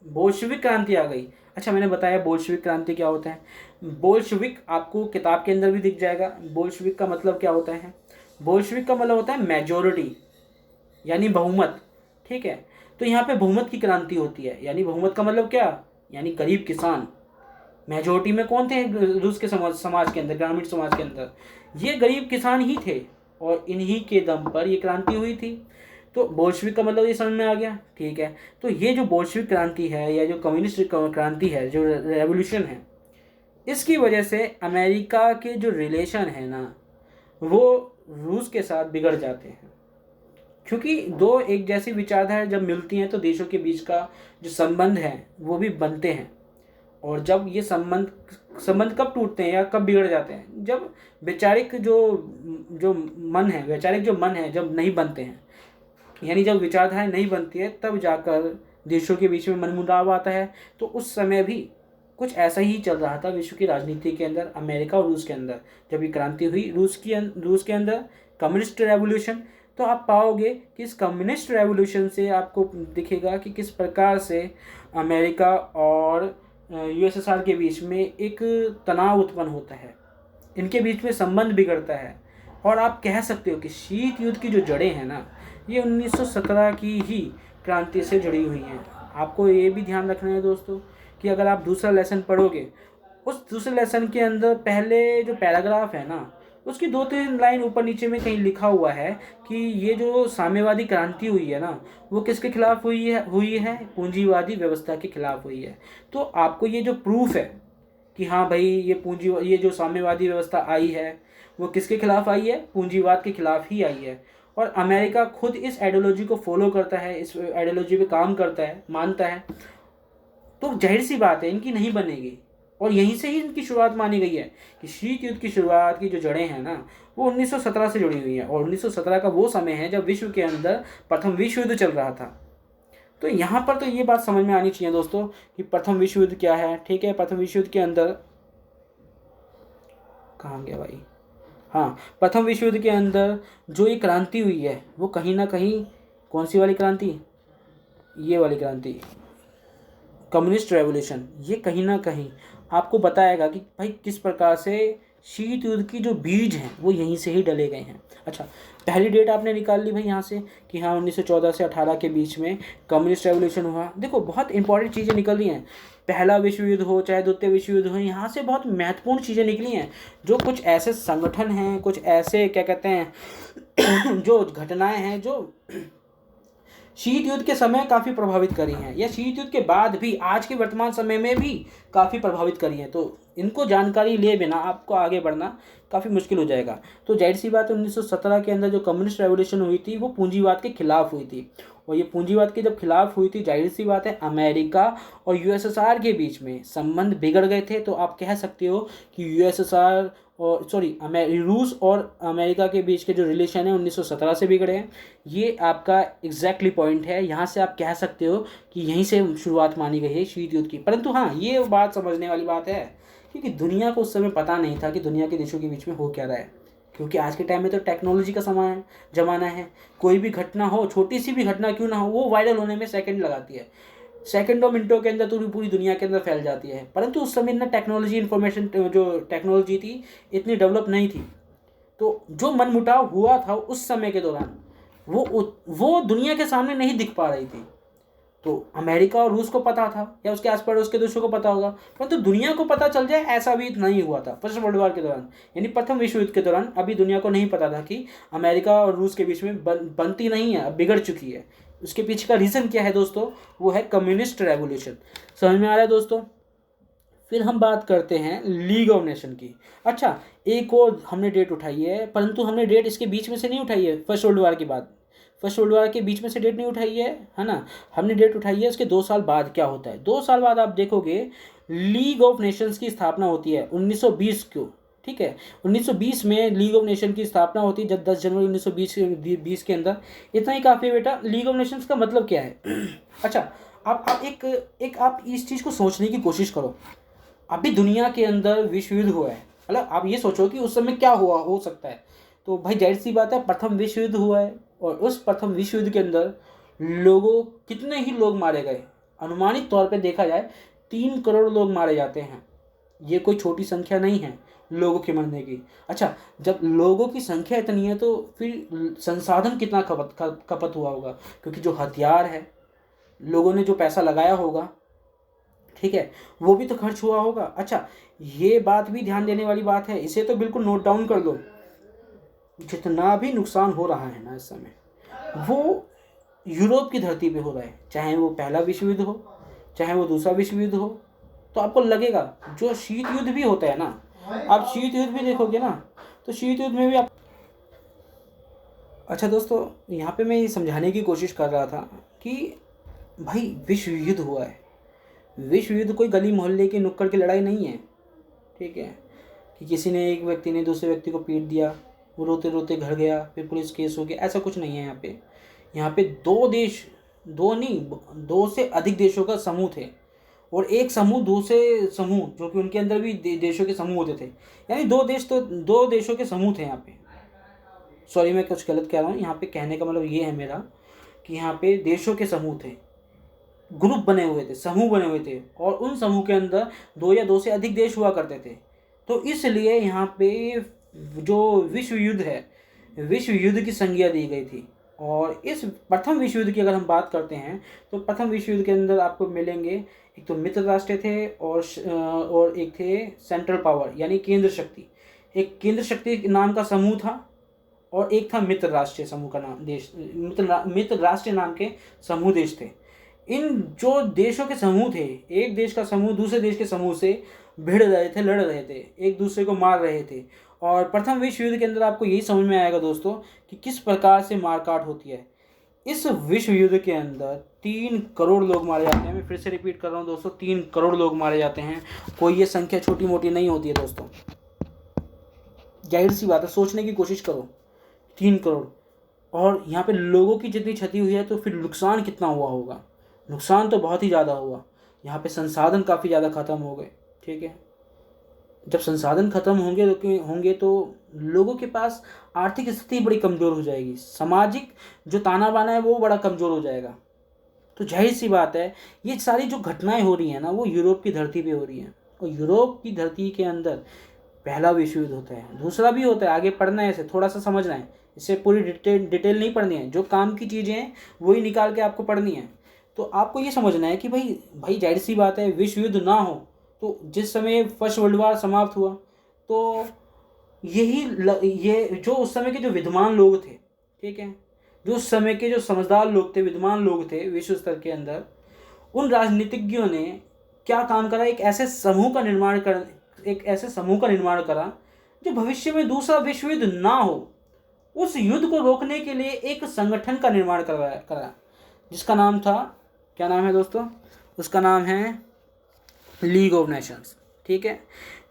बोल्शेविक क्रांति आ गई। अच्छा, मैंने बताया बोल्शेविक क्रांति क्या होता है। बोल्शेविक आपको किताब के अंदर भी दिख जाएगा। बोल्शेविक का मतलब क्या होता है? बोल्शेविक का मतलब होता है मेजॉरिटी, यानी बहुमत। ठीक है, तो यहाँ पे बहुमत की क्रांति होती है। यानी बहुमत का मतलब क्या? यानी गरीब किसान। मेजॉरिटी में कौन थे रूस के समाज के अंदर, ग्रामीण समाज के अंदर? ये गरीब किसान ही थे, और इन्हीं के दम पर ये क्रांति हुई थी। तो बोल्शेविक का मतलब ये समझ में आ गया। ठीक है, तो ये जो बोल्शेविक क्रांति है, या जो कम्युनिस्ट क्रांति है, जो रेवोल्यूशन है, इसकी वजह से अमेरिका के जो रिलेशन है ना, वो रूस के साथ बिगड़ जाते हैं। क्योंकि दो एक जैसी विचारधारा जब मिलती हैं तो देशों के बीच का जो संबंध है वो भी बनते हैं। और जब ये संबंध संबंध कब टूटते हैं या कब बिगड़ जाते हैं? जब वैचारिक जो जो मन है, वैचारिक जो मन है जब नहीं बनते हैं, यानी जब विचारधाराएं नहीं बनती है, तब जाकर देशों के बीच में मनमुटाव आता है। तो उस समय भी कुछ ऐसा ही चल रहा था विश्व की राजनीति के अंदर, अमेरिका और रूस के अंदर। जब ये क्रांति हुई रूस के अंदर, कम्युनिस्ट रेवोल्यूशन, तो आप पाओगे कि इस कम्युनिस्ट रेवोल्यूशन से आपको दिखेगा कि किस प्रकार से अमेरिका और यूएसएसआर के बीच में एक तनाव उत्पन्न होता है, इनके बीच में संबंध बिगड़ता है। और आप कह सकते हो कि शीत युद्ध की जो जड़ें हैं ना, ये 1917 की ही क्रांति से जुड़ी हुई हैं। आपको ये भी ध्यान रखना है दोस्तों कि अगर आप दूसरा लेसन पढ़ोगे, उस दूसरे लेसन के अंदर पहले जो पैराग्राफ है ना, उसकी 2-3 लाइन ऊपर नीचे में कहीं लिखा हुआ है कि ये जो साम्यवादी क्रांति हुई है ना, वो किसके खिलाफ हुई है? पूंजीवादी व्यवस्था के खिलाफ हुई है। तो आपको ये जो प्रूफ है कि हाँ भाई ये जो साम्यवादी व्यवस्था आई है वो किसके खिलाफ आई है? पूंजीवाद के खिलाफ ही आई है। और अमेरिका खुद इस आइडियोलॉजी को फॉलो करता है, इस आइडियोलॉजी पे काम करता है, मानता है। तो जाहिर सी बात है इनकी नहीं बनेगी। और यहीं से ही इनकी शुरुआत मानी गई है कि शीत युद्ध की शुरुआत की जो जड़ें हैं ना, वो 1917 से जुड़ी हुई हैं। और 1917 का वो समय है जब विश्व के अंदर प्रथम विश्व युद्ध चल रहा था। तो यहाँ पर तो ये बात समझ में आनी चाहिए दोस्तों कि प्रथम विश्व युद्ध क्या है। ठीक है, प्रथम विश्व युद्ध के अंदर कहाँ गया भाई? हाँ, प्रथम विश्व युद्ध के अंदर जो ये क्रांति हुई है वो कहीं ना कहीं, कौन सी वाली क्रांति? ये वाली क्रांति, कम्युनिस्ट रेवोल्यूशन, ये कहीं ना कहीं आपको बताएगा कि भाई किस प्रकार से शीत युद्ध की जो बीज हैं वो यहीं से ही डले गए हैं। अच्छा, पहली डेट आपने निकाल ली भाई यहाँ से कि हाँ 1914 से 18 के बीच में कम्युनिस्ट रेवोल्यूशन हुआ। देखो बहुत इंपॉर्टेंट चीज़ें निकल रही हैं। पहला विश्व युद्ध हो चाहे द्वितीय विश्व युद्ध हो, यहाँ से बहुत महत्वपूर्ण चीज़ें निकली हैं। जो कुछ ऐसे संगठन हैं, कुछ ऐसे क्या कहते हैं जो घटनाएं हैं जो शीत युद्ध के समय काफ़ी प्रभावित करी हैं, या शीत युद्ध के बाद भी आज के वर्तमान समय में भी काफ़ी प्रभावित करी हैं। तो इनको जानकारी ले बिना आपको आगे बढ़ना काफ़ी मुश्किल हो जाएगा। तो जाहिर सी बात है 1917 के अंदर जो कम्युनिस्ट रेवोल्यूशन हुई थी वो पूंजीवाद के खिलाफ हुई थी। और ये पूंजीवाद के जब खिलाफ हुई थी, जाहिर सी बात है अमेरिका और यूएसएसआर के बीच में संबंध बिगड़ गए थे। तो आप कह सकते हो कि यूएसएसआर और रूस और अमेरिका के बीच के जो रिलेशन है 1917 से बिगड़े हैं। ये आपका एग्जैक्टली पॉइंट है। यहाँ से आप कह सकते हो कि यहीं से शुरुआत मानी गई है शीत युद्ध की। परंतु हाँ, ये बात समझने वाली बात है क्योंकि दुनिया को उस समय पता नहीं था कि दुनिया के देशों के बीच में हो क्या रहा है। क्योंकि आज के टाइम में तो टेक्नोलॉजी का जमाना है। कोई भी घटना हो, छोटी सी भी घटना क्यों ना हो, वो वायरल होने में सेकंड लगाती है। सेकंडों मिनटों के अंदर तो पूरी दुनिया के अंदर फैल जाती है। परंतु उस समय ना टेक्नोलॉजी, इन्फॉर्मेशन जो टेक्नोलॉजी थी इतनी डेवलप नहीं थी। तो जो मनमुटाव हुआ था उस समय के दौरान वो दुनिया के सामने नहीं दिख पा रही थी। तो अमेरिका और रूस को पता था या उसके आस पड़ोस के देशों को पता होगा, परंतु दुनिया को पता चल जाए ऐसा भी नहीं हुआ था फर्स्ट वर्ल्ड वॉर के दौरान, यानी प्रथम विश्व युद्ध के दौरान। अभी दुनिया को नहीं पता था कि अमेरिका और रूस के बीच में बनती नहीं है, अब बिगड़ चुकी है। उसके पीछे का रीज़न क्या है दोस्तों? वो है कम्युनिस्ट रेवोल्यूशन। समझ में आ रहा है दोस्तों? फिर हम बात करते हैं लीग ऑफ नेशन की। अच्छा, एक और हमने डेट उठाई है, परंतु हमने डेट इसके बीच में से नहीं उठाई है फर्स्ट वर्ल्ड वॉर के बाद। फर्स्ट वर्ल्ड वॉर के बीच में से डेट नहीं उठाई है ना, हमने डेट उठाई है उसके 2 साल बाद क्या होता है। 2 साल बाद आप देखोगे लीग ऑफ नेशंस की स्थापना होती है 1920 को। ठीक है, 1920 में लीग ऑफ नेशन की स्थापना होती है, जब 10 जनवरी 1920 के अंदर। इतना ही काफ़ी बेटा। लीग ऑफ नेशंस का मतलब क्या है? अच्छा, आप आप इस चीज़ को सोचने की कोशिश करो। अभी दुनिया के अंदर विश्व युद्ध हुआ है, मतलब आप ये सोचो कि उस समय क्या हुआ हो सकता है। तो भाई जाहिर सी बात है प्रथम विश्व युद्ध हुआ है, और उस प्रथम विश्व युद्ध के अंदर कितने ही लोग मारे गए। अनुमानित तौर पे देखा जाए 3 करोड़ लोग मारे जाते हैं। ये कोई छोटी संख्या नहीं है लोगों के मरने की। अच्छा, जब लोगों की संख्या इतनी है तो फिर संसाधन कितना खपत हुआ होगा, क्योंकि जो हथियार है, लोगों ने जो पैसा लगाया होगा, ठीक है, वो भी तो खर्च हुआ होगा। अच्छा, ये बात भी ध्यान देने वाली बात है, इसे तो बिल्कुल नोट डाउन कर लो। जितना भी नुकसान हो रहा है ना इस समय, वो यूरोप की धरती पे हो रहा है। चाहे वो पहला विश्व युद्ध हो, चाहे वो दूसरा विश्व युद्ध हो। तो आपको लगेगा जो शीत युद्ध भी होता है ना, आप शीत युद्ध भी देखोगे ना, तो शीत युद्ध में भी आप। अच्छा दोस्तों, यहाँ पे मैं ये समझाने की कोशिश कर रहा था कि भाई विश्व युद्ध हुआ है। विश्व युद्ध कोई गली मोहल्ले की नुक्कड़ की लड़ाई नहीं है। ठीक है, कि किसी ने, एक व्यक्ति ने दूसरे व्यक्ति को पीट दिया, वो रोते रोते घर गया, फिर पुलिस केस हो गया, ऐसा कुछ नहीं है यहाँ पे। यहाँ पे दो देश, दो नहीं, दो से अधिक देशों का समूह थे, और एक समूह दूसरे समूह, जो कि उनके अंदर भी देशों के समूह होते थे, यानी दो देश, तो दो देशों के समूह थे यहाँ पे। सॉरी मैं कुछ गलत कह रहा हूँ, यहाँ पे कहने का मतलब ये है मेरा कि यहाँ पे देशों के समूह थे, ग्रुप बने हुए थे, समूह बने हुए थे, और उन समूह के अंदर दो या दो से अधिक देश हुआ करते थे। तो इसलिए यहाँ पे जो विश्व युद्ध है, विश्व युद्ध की संज्ञा दी गई थी। और इस प्रथम विश्व युद्ध की अगर हम बात करते हैं तो प्रथम विश्व युद्ध के अंदर आपको मिलेंगे, एक तो मित्र राष्ट्र थे और एक थे सेंट्रल पावर यानी केंद्र शक्ति। एक केंद्र शक्ति नाम का समूह था और एक था मित्र राष्ट्रीय समूह का नाम देश, मित्र राष्ट्रीय नाम के समूह देश थे। इन जो देशों के समूह थे, एक देश का समूह दूसरे देश के समूह से भिड़ रहे थे, लड़ रहे थे, एक दूसरे को मार रहे थे। और प्रथम विश्व युद्ध के अंदर आपको यही समझ में आएगा दोस्तों कि किस प्रकार से मारकाट होती है। इस विश्व युद्ध के अंदर 3 करोड़ लोग मारे जाते हैं। मैं फिर से रिपीट कर रहा हूँ दोस्तों, 3 करोड़ लोग मारे जाते हैं। कोई ये संख्या छोटी मोटी नहीं होती है दोस्तों, जाहिर सी बात है, सोचने की कोशिश करो, 3 करोड़। और यहाँ पे लोगों की जितनी क्षति हुई है तो फिर नुकसान कितना हुआ होगा। नुकसान तो बहुत ही ज़्यादा हुआ। यहाँ पे संसाधन काफ़ी ज़्यादा ख़त्म हो गए। ठीक है, जब संसाधन खत्म होंगे तो लोगों के पास आर्थिक स्थिति बड़ी कमज़ोर हो जाएगी, सामाजिक जो ताना बाना है वो बड़ा कमज़ोर हो जाएगा। तो जाहिर सी बात है, ये सारी जो घटनाएं हो रही हैं ना, वो यूरोप की धरती पे हो रही हैं। और यूरोप की धरती के अंदर पहला विश्व युद्ध होता है, दूसरा भी होता है, आगे पढ़ना है, इसे थोड़ा सा समझना है, इससे पूरी डिटेल नहीं पढ़नी है, जो काम की चीज़ें हैं वही निकाल के आपको पढ़नी है। तो आपको ये समझना है कि भाई जाहिर सी बात है, विश्व युद्ध ना हो तो जिस समय फर्स्ट वर्ल्ड वार समाप्त हुआ तो ये जो उस समय के जो विद्वान लोग थे, ठीक है, जो उस समय के जो समझदार लोग थे, विद्वान लोग थे विश्व स्तर के अंदर, उन राजनीतिज्ञों ने क्या काम करा, एक ऐसे समूह का निर्माण करा जो भविष्य में दूसरा विश्व युद्ध ना हो, उस युद्ध को रोकने के लिए एक संगठन का निर्माण करा, जिसका नाम था, क्या नाम है दोस्तों, उसका नाम है लीग ऑफ नेशंस। ठीक है,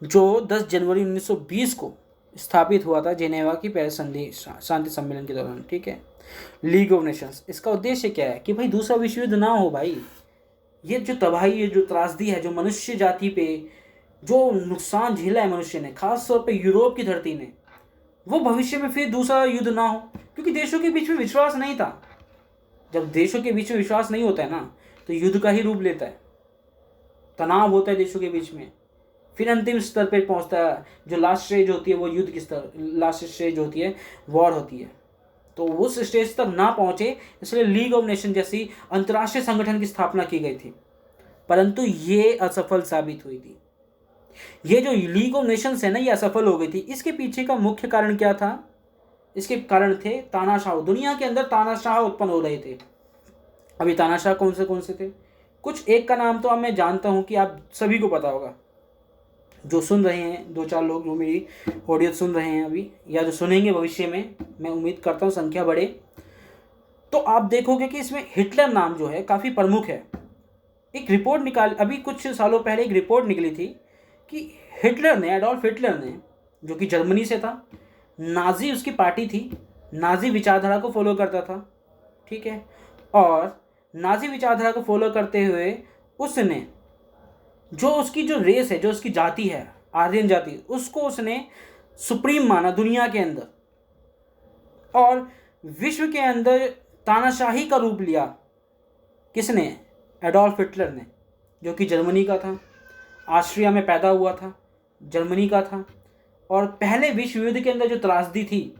जो 10 जनवरी 1920 को स्थापित हुआ था जेनेवा की पेरिस संधि शांति सम्मेलन के दौरान। ठीक है, लीग ऑफ नेशंस, इसका उद्देश्य क्या है कि भाई दूसरा विश्व युद्ध ना हो। भाई ये जो तबाही, ये जो त्रासदी है, जो मनुष्य जाति पे जो नुकसान झेला है मनुष्य ने, खास तौर पे यूरोप की धरती ने, वो भविष्य में फिर दूसरा युद्ध ना हो, क्योंकि देशों के बीच में विश्वास नहीं था। जब देशों के बीच में विश्वास नहीं होता है ना, तो युद्ध का ही रूप लेता है, तनाव होता है देशों के बीच में, फिर अंतिम स्तर पे पहुंचता है। जो लास्ट स्टेज होती है वो युद्ध की लास्ट स्टेज होती है, वॉर होती है। तो उस स्टेज तक ना पहुंचे, इसलिए लीग ऑफ नेशन जैसी अंतर्राष्ट्रीय संगठन की स्थापना की गई थी, परंतु ये असफल साबित हुई थी। ये जो लीग ऑफ नेशंस है ना, ये असफल हो गई थी। इसके पीछे का मुख्य कारण क्या था? इसके कारण थे तानाशाह। दुनिया के अंदर तानाशाह उत्पन्न हो रहे थे। अभी तानाशाह कौन से थे? कुछ एक का नाम तो अब मैं जानता हूँ कि आप सभी को पता होगा, जो सुन रहे हैं, 2-4 लोग जो मेरी ऑडियो सुन रहे हैं अभी, या जो सुनेंगे भविष्य में, मैं उम्मीद करता हूँ संख्या बढ़े, तो आप देखोगे कि इसमें हिटलर नाम जो है काफ़ी प्रमुख है। एक रिपोर्ट अभी कुछ सालों पहले एक रिपोर्ट निकली थी कि एडोल्फ हिटलर ने, जो कि जर्मनी से था, नाजी उसकी पार्टी थी, नाजी विचारधारा को फॉलो करता था। ठीक है, और नाजी विचारधारा को फॉलो करते हुए उसने जो उसकी जो रेस है, जो उसकी जाति है, आर्यन जाति, उसको उसने सुप्रीम माना दुनिया के अंदर, और विश्व के अंदर तानाशाही का रूप लिया। किसने? एडोल्फ हिटलर ने, जो कि जर्मनी का था, ऑस्ट्रिया में पैदा हुआ था, जर्मनी का था, और पहले विश्व युद्ध के अंदर जो त्रासदी थी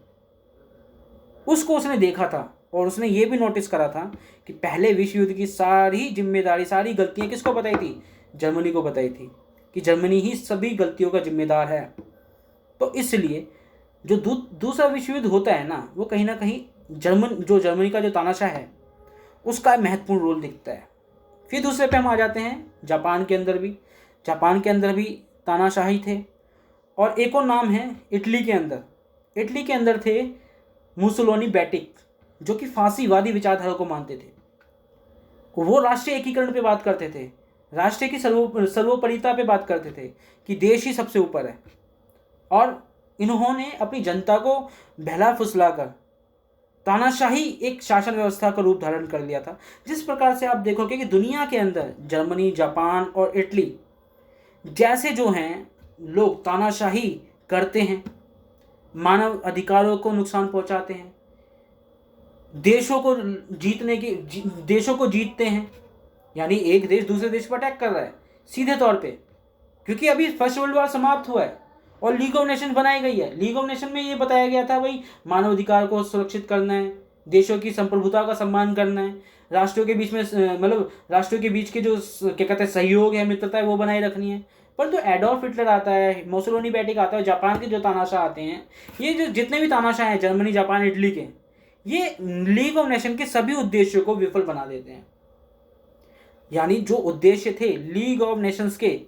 उसको उसने देखा था, और उसने ये भी नोटिस करा था कि पहले विश्व युद्ध की सारी जिम्मेदारी, सारी गलतियां किसको बताई थी? जर्मनी को बताई थी, कि जर्मनी ही सभी गलतियों का जिम्मेदार है। तो इसलिए जो दूसरा विश्व युद्ध होता है ना, वो कहीं ना कहीं जर्मनी का जो तानाशाह है उसका महत्वपूर्ण रोल दिखता है। फिर दूसरे पे हम आ जाते हैं जापान के अंदर भी तानाशाही थे। और एक और नाम है इटली के अंदर थे मुसोलिनी बैटिक, जो कि फांसीवादी विचारधारा को मानते थे। वो राष्ट्रीय एकीकरण पे बात करते थे, राष्ट्र की सर्वोपरिता पे बात करते थे कि देश ही सबसे ऊपर है। और इन्होंने अपनी जनता को बहला फुसलाकर तानाशाही एक शासन व्यवस्था का रूप धारण कर लिया था। जिस प्रकार से आप देखोगे कि दुनिया के अंदर जर्मनी, जापान और इटली जैसे जो हैं लोग तानाशाही करते हैं, मानव अधिकारों को नुकसान पहुंचाते हैं, देशों को जीतते हैं, यानी एक देश दूसरे देश पर अटैक कर रहा है सीधे तौर पे, क्योंकि अभी फर्स्ट वर्ल्ड वॉर समाप्त हुआ है और लीग ऑफ नेशन बनाई गई है। लीग ऑफ नेशन में ये बताया गया था भाई मानव अधिकार को सुरक्षित करना है, देशों की संप्रभुता का सम्मान करना है, राष्ट्रों के बीच में मतलब राष्ट्रों के बीच के जो क्या कहते हैं सहयोग है, मित्रता है, वो बनाए रखनी है। परंतु एडोल्फ हिटलर आता है, मोसोलिनी बैटिक आता है, जापान के जो तानाशाह आते हैं, ये जो जितने भी तानाशाह हैं जर्मनी, जापान, इटली के, ये लीग ऑफ नेशन के सभी उद्देश्यों को विफल बना देते हैं। यानी जो उद्देश्य थे लीग ऑफ नेशंस के,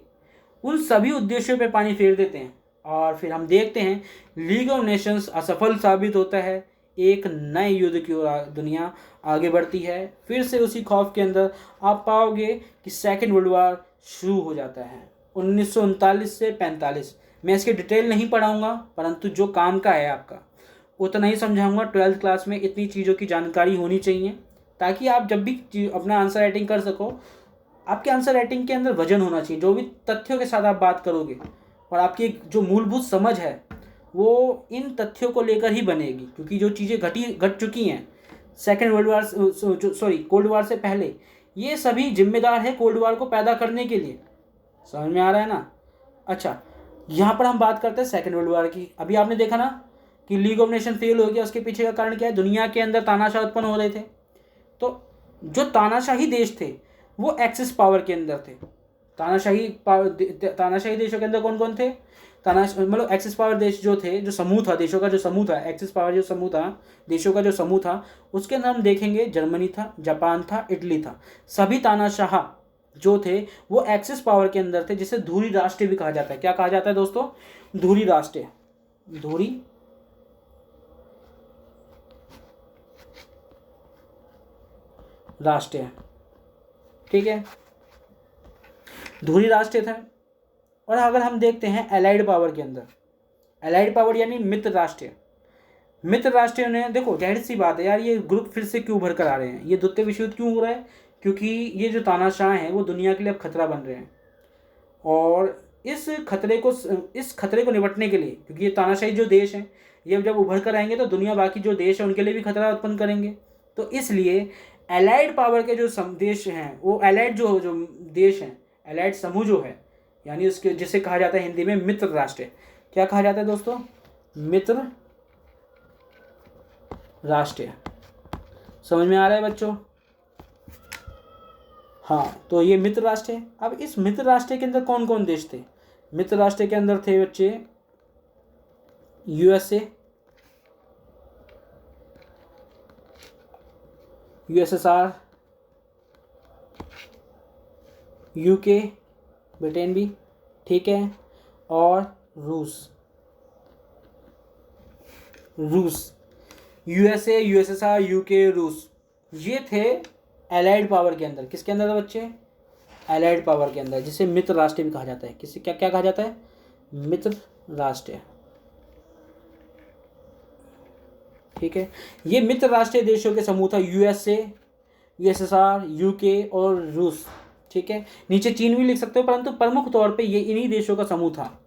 उन सभी उद्देश्यों पे पानी फेर देते हैं। और फिर हम देखते हैं लीग ऑफ नेशंस असफल साबित होता है, एक नए युद्ध की ओर दुनिया आगे बढ़ती है। फिर से उसी खौफ के अंदर आप पाओगे कि सेकेंड वर्ल्ड वॉर शुरू हो जाता है 1939 से 45। मैं इसके डिटेल नहीं पढ़ाऊंगा, परंतु जो काम का है आपका उतना ही समझाऊंगा। 12th क्लास में इतनी चीज़ों की जानकारी होनी चाहिए ताकि आप जब भी अपना आंसर राइटिंग कर सको, आपके आंसर राइटिंग के अंदर वजन होना चाहिए। जो भी तथ्यों के साथ आप बात करोगे और आपकी जो मूलभूत समझ है वो इन तथ्यों को लेकर ही बनेगी, क्योंकि जो चीज़ें घट चुकी हैं second world war cold war से पहले, ये सभी जिम्मेदार है कोल्ड वॉर को पैदा करने के लिए। समझ में आ रहा है ना? अच्छा, यहाँ पर हम बात करते हैं सेकेंड वर्ल्ड वॉर की। अभी आपने देखा ना कि लीग ऑफ नेशन फेल हो गया, उसके पीछे का कारण क्या है? दुनिया के अंदर तानाशाह उत्पन्न हो रहे थे। तो जो तानाशाही देश थे वो एक्सिस पावर के अंदर थे। तानाशाही देशों के अंदर कौन कौन थे? मतलब एक्सिस पावर देश जो थे, जो समूह था, देशों का जो समूह था, एक्सिस पावर जो समूह था, देशों का जो समूह था, उसके अंदर हम देखेंगे जर्मनी था, जापान था, इटली था। सभी तानाशाह जो थे वो एक्सिस पावर के अंदर थे, जिसे धुरी राष्ट्र भी कहा जाता है। क्या कहा जाता है दोस्तों? धुरी राष्ट्र, धुरी राष्ट्र, ठीक है, धुरी राष्ट्र था। और अगर हम देखते हैं एलाइड पावर के अंदर, एलाइड पावर यानी मित्र राष्ट्र, मित्र राष्ट्र ने, देखो जाहिर सी बात है यार, ये ग्रुप फिर से क्यों उभर कर आ रहे हैं, ये द्वितीय विश्व युद्ध क्यों हो रहा है? क्योंकि ये जो तानाशाह हैं वो दुनिया के लिए अब खतरा बन रहे हैं। और इस खतरे को निपटने के लिए, क्योंकि ये तानाशाही जो देश हैं ये जब उभर कर आएंगे तो दुनिया बाकी जो देश है उनके लिए भी खतरा उत्पन्न करेंगे। तो इसलिए एलाइड पावर के जो देश हैं, वो एलाइड जो देश हैं, एलाइड समूह जो है, यानी उसके जिसे कहा जाता है हिंदी में मित्र राष्ट्र। क्या कहा जाता है दोस्तों? मित्र राष्ट्र। समझ में आ रहा है बच्चों? हाँ, तो ये मित्र राष्ट्र है। अब इस मित्र राष्ट्र के अंदर कौन कौन देश थे? मित्र राष्ट्र के अंदर थे बच्चे यूएसए, यूएसएसआर, यूके, ब्रिटेन भी, ठीक है, और रूस। यूएसए, यूएसएसआर, यूके, रूस, ये थे एलाइड पावर के अंदर। किसके अंदर था बच्चे? एलाइड पावर के अंदर, जिसे मित्र राष्ट्र भी कहा जाता है। किसे क्या क्या कहा जाता है? मित्र राष्ट्र, ठीक है। ये मित्र राष्ट्रीय देशों के समूह था, यूएसए, यूएसएसआर, यूके और रूस, ठीक है। नीचे चीन भी लिख सकते हो, परंतु प्रमुख तौर पे ये इन्हीं देशों का समूह था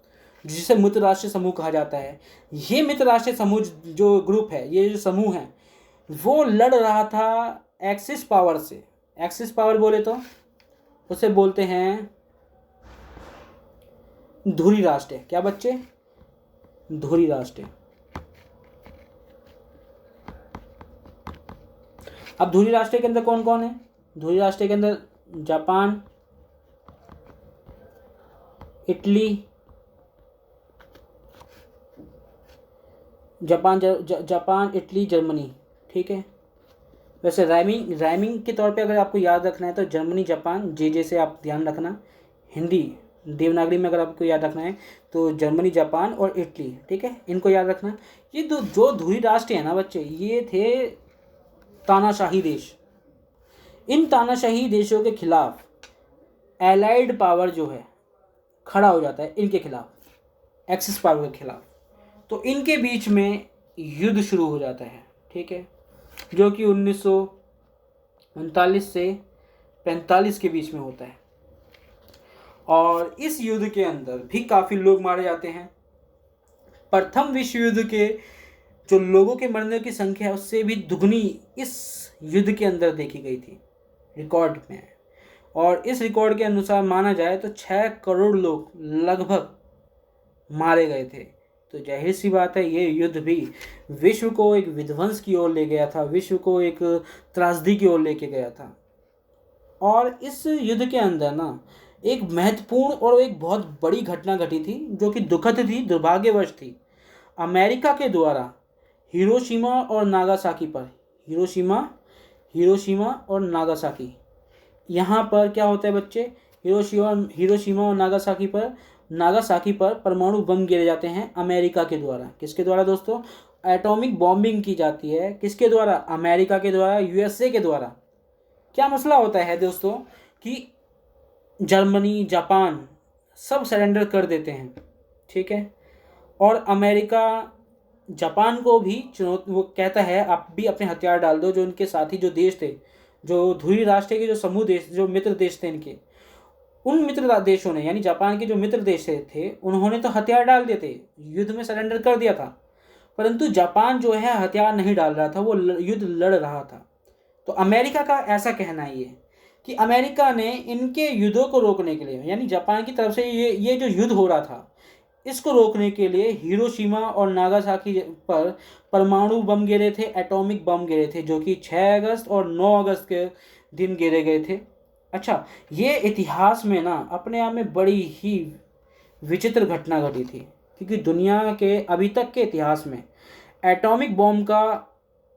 जिसे मित्र राष्ट्रीय समूह कहा जाता है। ये मित्र राष्ट्रीय समूह जो ग्रुप है, ये जो समूह है, वो लड़ रहा था एक्सिस पावर से। एक्सिस पावर बोले तो उसे बोलते हैं धुरी राष्ट्र। क्या बच्चे? धुरी राष्ट्र। अब धुरी राष्ट्र के अंदर कौन कौन है? धुरी राष्ट्र के अंदर Japan, Italy, Japan, Italy, Germany, ठीक है। वैसे राइमिंग के तौर पे अगर आपको याद रखना है तो जर्मनी, जापान, जे से आप ध्यान रखना। हिंदी देवनागरी में अगर आपको याद रखना है तो जर्मनी, जापान और इटली, ठीक है, इनको याद रखना। ये जो धुरी राष्ट्र है ना बच्चे, ये थे तानाशाही देश। इन तानाशाही देशों के खिलाफ एलाइड पावर जो है खड़ा हो जाता है इनके खिलाफ, एक्सिस पावर के खिलाफ। तो इनके बीच में युद्ध शुरू हो जाता है, ठीक है, जो कि 1939 से 45 के बीच में होता है। और इस युद्ध के अंदर भी काफ़ी लोग मारे जाते हैं। प्रथम विश्व युद्ध के जो लोगों के मरने की संख्या है उससे भी दुगनी इस युद्ध के अंदर देखी गई थी, रिकॉर्ड में। और इस रिकॉर्ड के अनुसार माना जाए तो 6 करोड़ लोग लगभग मारे गए थे। तो जाहिर सी बात है ये युद्ध भी विश्व को एक विध्वंस की ओर ले गया था, विश्व को एक त्रासदी की ओर लेके गया था। और इस युद्ध के अंदर ना एक महत्वपूर्ण और एक बहुत बड़ी घटना घटी थी जो कि दुखद थी, दुर्भाग्यवश थी। अमेरिका के द्वारा हिरोशिमा और नागासाकी पर, हिरोशिमा और नागासाकी, यहाँ पर क्या होता है बच्चे, हिरोशिमा और नागासाकी पर परमाणु बम गिरे जाते हैं अमेरिका के द्वारा। किसके द्वारा दोस्तों? एटॉमिक बॉम्बिंग की जाती है। किसके द्वारा? अमेरिका के द्वारा, यूएसए के द्वारा। क्या मसला होता है दोस्तों कि जर्मनी, जापान सब सरेंडर कर देते हैं, ठीक है, और अमेरिका जापान को भी वो कहता है आप भी अपने हथियार डाल दो। जो उनके साथी जो देश थे, जो ध्रुवीय राष्ट्र के जो समूह देश, जो मित्र देश थे इनके, उन मित्र देशों ने, यानी जापान के जो मित्र देश थे, उन्होंने तो हथियार डाल दिए थे, युद्ध में सरेंडर कर दिया था। परंतु जापान जो है हथियार नहीं डाल रहा था, वो युद्ध लड़ रहा था। तो अमेरिका का ऐसा कहना ही है कि अमेरिका ने इनके युद्धों को रोकने के लिए, यानी जापान की तरफ से ये जो युद्ध हो रहा था, इसको रोकने के लिए हिरोशिमा और नागासाकी पर परमाणु बम गिरे थे, एटॉमिक बम गिरे थे, जो कि 6 अगस्त और 9 अगस्त के दिन गिरे गए थे। अच्छा, ये इतिहास में ना अपने आप में बड़ी ही विचित्र घटना घटी थी, क्योंकि दुनिया के अभी तक के इतिहास में एटॉमिक बॉम्ब का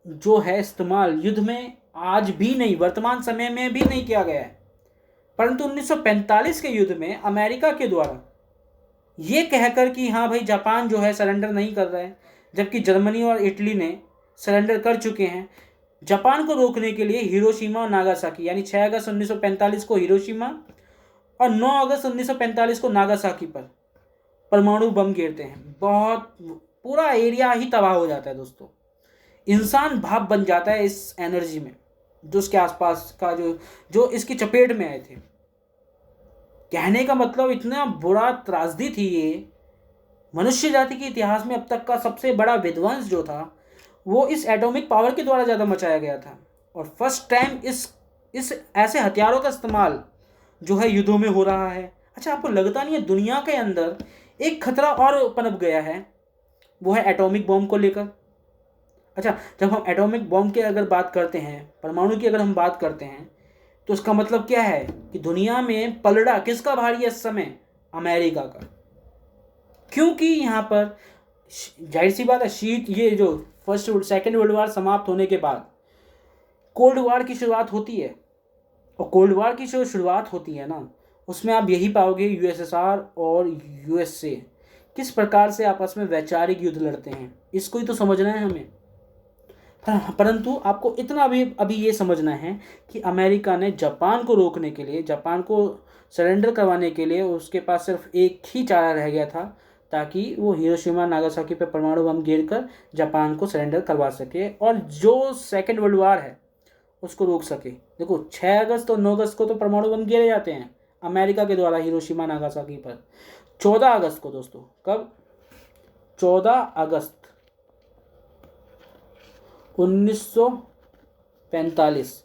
जो है इस्तेमाल युद्ध में आज भी नहीं, वर्तमान समय में भी नहीं किया गया है। परंतु 1945 के युद्ध में अमेरिका के द्वारा ये कहकर कि हाँ भाई जापान जो है सरेंडर नहीं कर रहा है, जबकि जर्मनी और इटली ने सरेंडर कर चुके हैं, जापान को रोकने के लिए हिरोशिमा और नागासाकी, यानी 6 अगस्त 1945 को हिरोशिमा और 9 अगस्त 1945 को नागासाकी पर परमाणु बम गिरते हैं। बहुत पूरा एरिया ही तबाह हो जाता है दोस्तों। इंसान भाप बन जाता है इस एनर्जी में, जो उसके आसपास का जो इसकी चपेट में आए थे। कहने का मतलब इतना बुरा त्रासदी थी ये, मनुष्य जाति के इतिहास में अब तक का सबसे बड़ा विध्वंस जो था वो इस एटॉमिक पावर के द्वारा ज़्यादा मचाया गया था। और फर्स्ट टाइम इस ऐसे हथियारों का इस्तेमाल जो है युद्धों में हो रहा है। अच्छा, आपको लगता नहीं है दुनिया के अंदर एक खतरा और पनप गया है, वो है एटॉमिक बॉम्ब को लेकर। अच्छा, जब हम एटॉमिक बॉम्ब की अगर बात करते हैं, परमाणु की अगर हम बात करते हैं, तो इसका मतलब क्या है कि दुनिया में पलड़ा किसका भारी है इस समय? अमेरिका का। क्योंकि यहाँ पर जाहिर सी बात है, ये जो सेकेंड वर्ल्ड वार समाप्त होने के बाद कोल्ड वार की शुरुआत होती है। और कोल्ड वार की जो शुरुआत होती है ना, उसमें आप यही पाओगे यूएसएसआर और यूएसए किस प्रकार से आपस में वैचारिक युद्ध लड़ते हैं। इसको ही तो समझना है हमें। परंतु आपको इतना अभी ये समझना है कि अमेरिका ने जापान को रोकने के लिए, जापान को सरेंडर करवाने के लिए उसके पास सिर्फ एक ही चारा रह गया था, ताकि वो हिरोशिमा नागासाकी पे परमाणु बम गिरकर जापान को सरेंडर करवा सके और जो सेकेंड वर्ल्ड वार है उसको रोक सके। देखो, 6 अगस्त और 9 अगस्त को तो परमाणु बम गिरे जाते हैं अमेरिका के द्वारा हिरोशिमा नागासाकी पर। 14 अगस्त को दोस्तों, कब? 14 अगस्त 1945,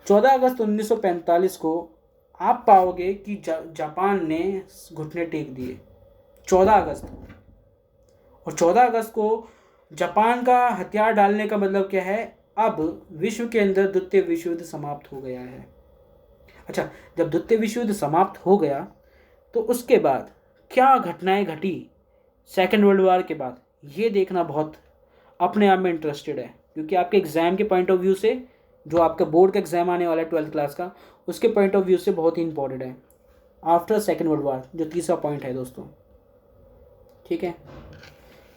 14 अगस्त 1945 को आप पाओगे कि जापान ने घुटने टेक दिए 14 अगस्त को। और 14 अगस्त को जापान का हथियार डालने का मतलब क्या है? अब विश्व के अंदर द्वितीय विश्व युद्ध समाप्त हो गया है। अच्छा, जब द्वितीय विश्व युद्ध समाप्त हो गया तो उसके बाद क्या घटनाएं घटी सेकेंड वर्ल्ड वॉर के बाद, ये देखना बहुत अपने आप में इंटरेस्टेड है, क्योंकि आपके एग्ज़ाम के पॉइंट ऑफ व्यू से, जो आपका बोर्ड का एग्ज़ाम आने वाला है 12th क्लास का, उसके पॉइंट ऑफ व्यू से बहुत ही इंपॉर्टेंट है। आफ्टर सेकेंड वर्ल्ड वॉर जो तीसरा पॉइंट है दोस्तों, ठीक है,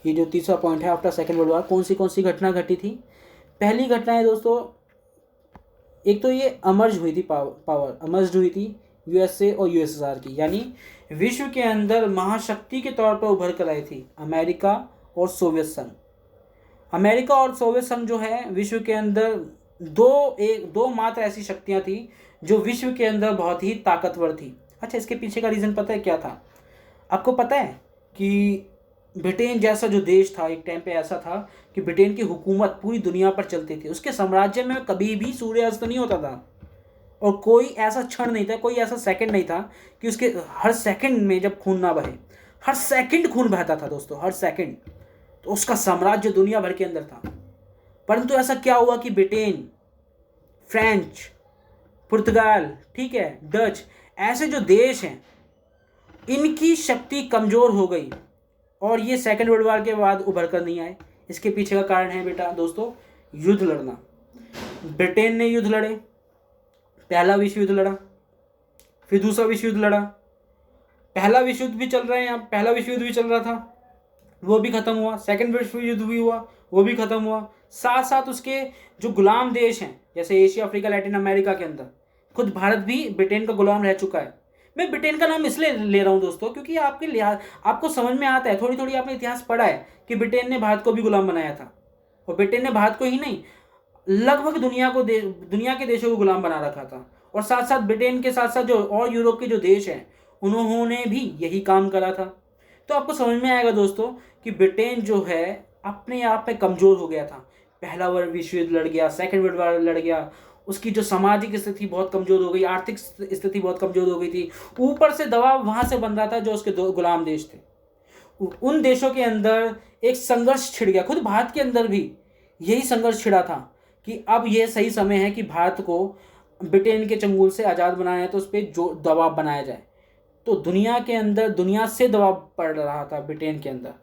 ये जो तीसरा पॉइंट है आफ्टर सेकेंड वर्ल्ड वॉर, कौन सी घटना घटी थी? पहली घटना है दोस्तों एक तो ये अमर्ज हुई थी, पावर अमर्ज हुई थी यूएसए और यूएसएसआर की, यानी विश्व के अंदर महाशक्ति के तौर पर उभर कर आई थी अमेरिका और सोवियत संघ। अमेरिका और सोवियत संघ जो है विश्व के अंदर दो मात्र ऐसी शक्तियां थी जो विश्व के अंदर बहुत ही ताकतवर थी। अच्छा, इसके पीछे का रीज़न पता है क्या था? आपको पता है कि ब्रिटेन जैसा जो देश था, एक टाइम पे ऐसा था कि ब्रिटेन की हुकूमत पूरी दुनिया पर चलती थी। उसके साम्राज्य में कभी भी सूर्यास्त नहीं होता था, और कोई ऐसा क्षण नहीं था, कोई ऐसा सेकंड नहीं था कि उसके हर सेकंड में जब खून ना बहे। हर सेकंड खून बहता था दोस्तों, हर सेकंड। तो उसका साम्राज्य दुनिया भर के अंदर था। परंतु ऐसा क्या हुआ कि ब्रिटेन, फ्रेंच, पुर्तगाल, ठीक है, डच, ऐसे जो देश हैं इनकी शक्ति कमज़ोर हो गई और ये सेकेंड वर्ल्ड वॉर के बाद उभर कर नहीं आए। इसके पीछे का कारण है बेटा दोस्तों युद्ध लड़ना। ब्रिटेन ने युद्ध लड़े, पहला विश्व युद्ध लड़ा, फिर दूसरा विश्व युद्ध लड़ा, पहला विश्व युद्ध भी चल रहा है यहाँ, पहला विश्व युद्ध भी चल रहा था, वो भी ख़त्म हुआ, सेकेंड विश्व युद्ध भी हुआ, वो भी ख़त्म हुआ। साथ साथ उसके जो गुलाम देश हैं जैसे एशिया, अफ्रीका, लैटिन अमेरिका के अंदर खुद भारत भी ब्रिटेन का गुलाम रह चुका है। मैं ब्रिटेन का नाम इसलिए ले रहा हूँ दोस्तों क्योंकि आपके लिहाज आपको समझ में आता है, थोड़ी थोड़ी आपने इतिहास पढ़ा है कि ब्रिटेन ने भारत को भी गुलाम बनाया था। और ब्रिटेन ने भारत को ही नहीं, लगभग दुनिया के देशों को गुलाम बना रखा था। और साथ साथ ब्रिटेन के साथ साथ जो और यूरोप के जो देश हैं उन्होंने भी यही काम करा था। तो आपको समझ में आएगा दोस्तों कि ब्रिटेन जो है अपने आप में कमज़ोर हो गया था। पहला विश्व युद्ध लड़ गया, सेकेंड वर्ल्ड वॉर लड़ गया, उसकी जो सामाजिक स्थिति बहुत कमज़ोर हो गई, आर्थिक स्थिति बहुत कमज़ोर हो गई थी, ऊपर से दबाव वहाँ से बन रहा था जो उसके दो गुलाम देश थे। उन देशों के अंदर एक संघर्ष छिड़ गया, खुद भारत के अंदर भी यही संघर्ष छिड़ा था कि अब यह सही समय है कि भारत को ब्रिटेन के चंगुल से आज़ाद बनाना है, तो उस पर जो दबाव बनाया जाए। तो दुनिया के अंदर दुनिया से दबाव पड़ रहा था ब्रिटेन के अंदर।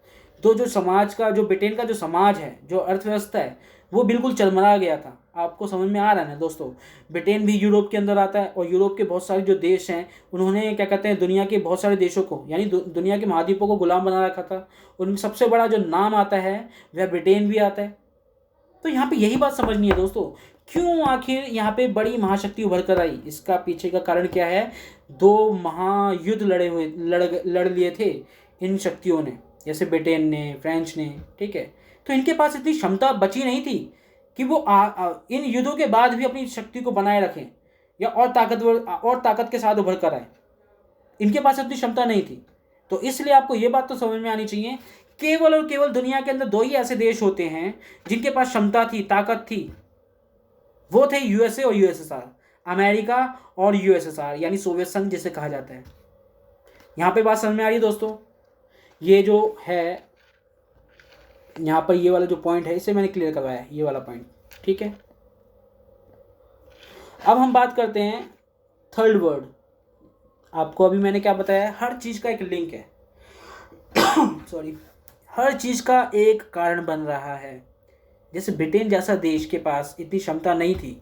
तो जो समाज का, जो ब्रिटेन का जो समाज है, जो अर्थव्यवस्था है, वो बिल्कुल चरमरा गया था। आपको समझ में आ रहा है ना दोस्तों? ब्रिटेन भी यूरोप के अंदर आता है और यूरोप के बहुत सारे जो देश हैं उन्होंने क्या कहते हैं दुनिया के बहुत सारे देशों को, यानी दुनिया के महाद्वीपों को गुलाम बना रखा था। उनमें सबसे बड़ा जो नाम आता है वह ब्रिटेन भी आता है। तो यहाँ पे यही बात समझनी है दोस्तों, क्यों आखिर यहाँ पे बड़ी महाशक्ति उभर कर आई? इसका पीछे का कारण क्या है? दो महायुद्ध लड़ लिए थे इन शक्तियों ने, जैसे ब्रिटेन ने, फ्रेंच ने, ठीक है। तो इनके पास इतनी क्षमता बची नहीं थी कि वो इन युद्धों के बाद भी अपनी शक्ति को बनाए रखें या और ताकत के साथ उभर कर आए। इनके पास इतनी क्षमता नहीं थी। तो इसलिए आपको ये बात तो समझ में आनी चाहिए, केवल और केवल दुनिया के अंदर दो ही ऐसे देश होते हैं जिनके पास क्षमता थी, ताकत थी, वो थे यूएसए और यूएसएसआर, अमेरिका और यूएसएसआर, यानी सोवियत संघ जिसे कहा जाता है। यहाँ पे बात समझ में आ रही है दोस्तों? ये जो है यहाँ पर ये वाला जो पॉइंट है इसे मैंने क्लियर करवाया है, ये वाला पॉइंट, ठीक है। अब हम बात करते हैं थर्ड वर्ड। आपको अभी मैंने क्या बताया, हर चीज़ का एक लिंक है सॉरी, हर चीज़ का एक कारण बन रहा है। जैसे ब्रिटेन जैसा देश के पास इतनी क्षमता नहीं थी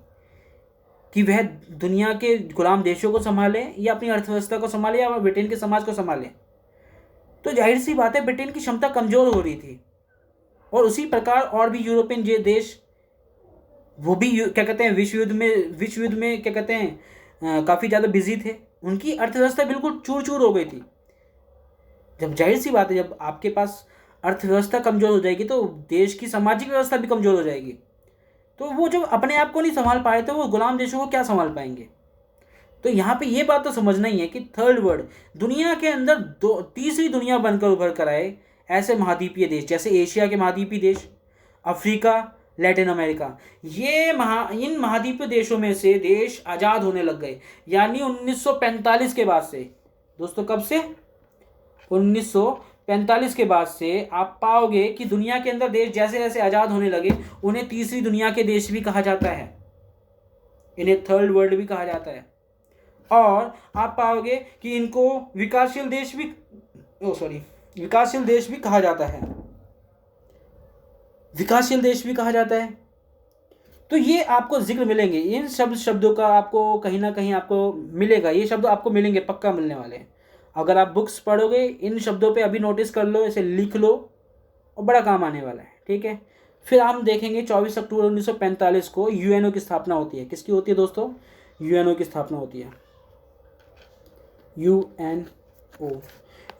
कि वह दुनिया के गुलाम देशों को संभाले या अपनी अर्थव्यवस्था को संभाले या ब्रिटेन के समाज को संभाले, तो जाहिर सी बात है ब्रिटेन की क्षमता कमज़ोर हो रही थी। और उसी प्रकार और भी यूरोपियन देश, वो भी क्या कहते हैं विश्व युद्ध में क्या कहते हैं काफ़ी ज़्यादा बिजी थे, उनकी अर्थव्यवस्था बिल्कुल चूर चूर हो गई थी। जब जाहिर सी बात है जब आपके पास अर्थव्यवस्था कमज़ोर हो जाएगी तो देश की सामाजिक व्यवस्था भी कमज़ोर हो जाएगी। तो वो जब अपने आप को नहीं संभाल पाए तो वो गुलाम देशों को क्या संभाल पाएंगे? तो यहाँ पे ये बात तो समझना ही है कि थर्ड वर्ल्ड, दुनिया के अंदर तीसरी दुनिया बनकर उभर कर आए ऐसे महाद्वीपीय देश, जैसे एशिया के महाद्वीपीय देश, अफ्रीका, लैटिन अमेरिका, इन महाद्वीपीय देशों में से देश आज़ाद होने लग गए। यानी 1945 के बाद से दोस्तों, कब से? 1945 के बाद से आप पाओगे कि दुनिया के अंदर देश जैसे जैसे आज़ाद होने लगे उन्हें तीसरी दुनिया के देश भी कहा जाता है, इन्हें थर्ड वर्ल्ड भी कहा जाता है। और आप पाओगे कि इनको विकासशील देश भी कहा जाता है, विकासशील देश भी कहा जाता है। तो ये आपको जिक्र मिलेंगे, इन शब्दों का आपको कहीं ना कहीं आपको मिलेगा, ये शब्द आपको मिलेंगे, पक्का मिलने वाले हैं। अगर आप बुक्स पढ़ोगे इन शब्दों पे अभी नोटिस कर लो, इसे लिख लो और बड़ा काम आने वाला है, ठीक है। फिर हम देखेंगे 24 अक्टूबर 1945 को यूएनओ की स्थापना होती है। किसकी होती है दोस्तों? यूएनओ की स्थापना होती है। UNO,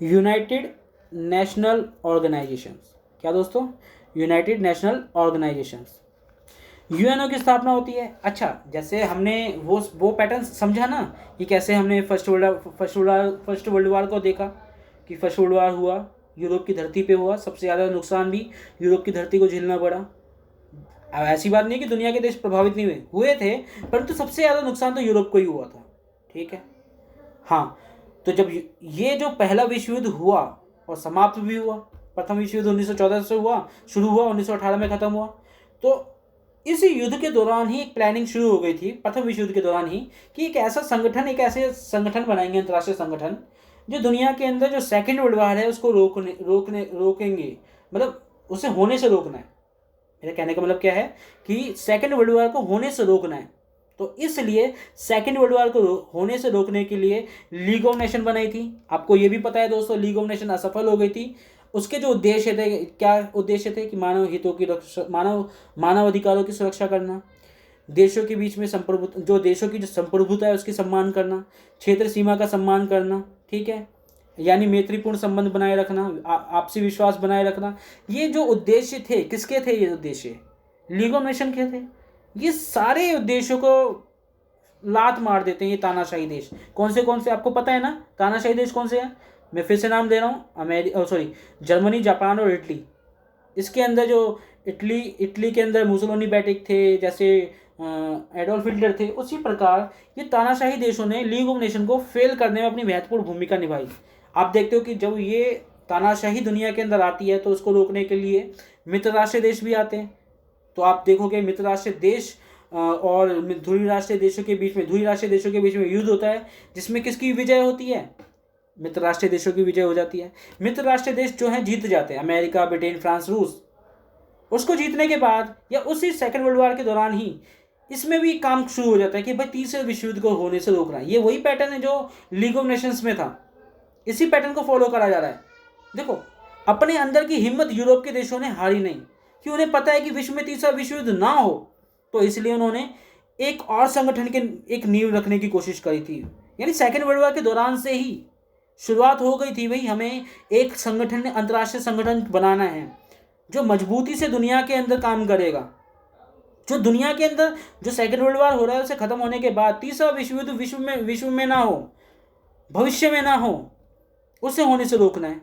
United national organisations. क्या दोस्तों? यूनाइटेड नेशनल ऑर्गेनाइजेशंस, यूएनओ की स्थापना होती है। अच्छा, जैसे हमने वो पैटर्न समझा ना कि कैसे हमने फर्स्ट वर्ल्ड वार को देखा कि फर्स्ट वर्ल्ड वार हुआ, यूरोप की धरती पे हुआ, सबसे ज़्यादा नुकसान भी यूरोप की धरती को झेलना पड़ा। अब ऐसी बात नहीं कि दुनिया के देश प्रभावित नहीं हुए थे, परंतु सबसे ज़्यादा नुकसान तो यूरोप को ही हुआ था। ठीक है, हाँ। तो जब ये जो पहला विश्व युद्ध हुआ और समाप्त भी हुआ, प्रथम विश्व युद्ध 1914 से हुआ, शुरू हुआ, 1918 में ख़त्म हुआ। तो इस युद्ध के दौरान ही एक प्लानिंग शुरू हो गई थी, प्रथम विश्व युद्ध के दौरान ही, कि एक ऐसे संगठन बनाएंगे, अंतर्राष्ट्रीय संगठन, जो दुनिया के अंदर जो सेकेंड वर्ल्ड वार है उसको रोकेंगे, मतलब उसे होने से रोकना है। मेरे कहने का मतलब क्या है कि सेकेंड वर्ल्ड वार को होने से रोकना है। तो इसलिए सेकेंड वर्ल्ड वार को होने से रोकने के लिए लीग ऑफ नेशन बनाई थी। आपको ये भी पता है दोस्तों, लीग ऑफ नेशन असफल हो गई थी। उसके जो उद्देश्य थे, क्या उद्देश्य थे? कि मानव हितों की रक्षा, मानव अधिकारों की सुरक्षा करना, देशों के बीच में देशों की जो संप्रभुता है उसकी सम्मान करना, क्षेत्र सीमा का सम्मान करना, ठीक है, यानी मैत्रीपूर्ण संबंध बनाए रखना, आपसी विश्वास बनाए रखना। ये जो उद्देश्य थे, किसके थे ये उद्देश्य? लीग ऑफ नेशन के थे। ये सारे उद्देश्यों को लात मार देते हैं ये तानाशाही देश। कौन से आपको पता है ना तानाशाही देश कौन से हैं? मैं फिर से नाम दे रहा हूँ, जर्मनी, जापान और इटली। इसके अंदर जो इटली के अंदर मुसोलिनी बैटिक थे, जैसे एडोल्फ हिटलर थे, उसी प्रकार ये तानाशाही देशों ने लीग ऑफ नेशन को फेल करने में अपनी महत्वपूर्ण भूमिका निभाई। आप देखते हो कि जब ये तानाशाही दुनिया के अंदर आती है तो उसको रोकने के लिए मित्र राष्ट्रीय देश भी आते हैं। तो आप देखोगे मित्र राष्ट्रीय देश और ध्रुवीय राष्ट्रीय देशों के बीच में युद्ध होता है, जिसमें किसकी विजय होती है? मित्र राष्ट्रीय देशों की विजय हो जाती है। मित्र राष्ट्रीय देश जो हैं जीत जाते हैं, अमेरिका, ब्रिटेन, फ्रांस, रूस। उसको जीतने के बाद या उसी सेकेंड वर्ल्ड वार के दौरान ही इसमें भी काम शुरू हो जाता है कि भाई तीसरे विश्व युद्ध को होने से रोकना है। ये वही पैटर्न है जो लीग ऑफ नेशंस में था, इसी पैटर्न को फॉलो करा जा रहा है। देखो, अपने अंदर की हिम्मत यूरोप के देशों ने हारी नहीं, कि उन्हें पता है कि विश्व में तीसरा विश्व युद्ध ना हो, तो इसलिए उन्होंने एक और संगठन के एक नींव रखने की कोशिश करी थी। यानी सेकेंड वर्ल्ड वार के दौरान से ही शुरुआत हो गई थी, भाई हमें एक संगठन, अंतर्राष्ट्रीय संगठन बनाना है जो मजबूती से दुनिया के अंदर काम करेगा, जो दुनिया के अंदर जो सेकेंड वर्ल्ड वार हो रहा है उसे खत्म होने के बाद तीसरा विश्व युद्ध विश्व में ना हो, भविष्य में ना हो, उसे होने से रोकना है।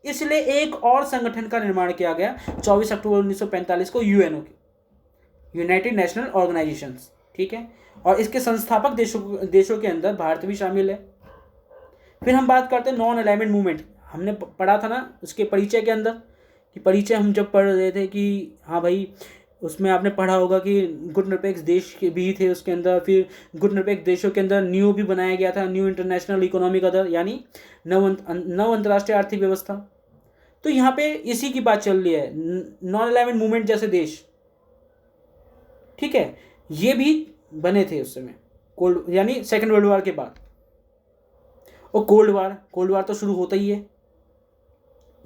इसलिए एक और संगठन का निर्माण किया गया 24 अक्टूबर 1945 को, यूएनओ की, यूनाइटेड नेशनल ऑर्गेनाइजेशंस। ठीक है, और इसके संस्थापक देशों के अंदर भारत भी शामिल है। फिर हम बात करते हैं नॉन अलाइनमेंट मूवमेंट। हमने पढ़ा था ना उसके परिचय के अंदर, कि परिचय हम जब पढ़ रहे थे कि हाँ भाई, उसमें आपने पढ़ा होगा कि गुटनिरपेक्ष देश के भी थे उसके अंदर। फिर गुटनिरपेक्ष देशों के अंदर न्यू भी बनाया गया था, न्यू इंटरनेशनल इकोनॉमिक ऑर्डर, यानी नव अंतर्राष्ट्रीय आर्थिक व्यवस्था। तो यहाँ पे इसी की बात चल रही है, नॉन अलाइनमेंट मूवमेंट जैसे देश। ठीक है, ये भी बने थे उस समय, कोल्ड यानी सेकेंड वर्ल्ड वार के बाद। और कोल्ड वार तो शुरू होता ही है,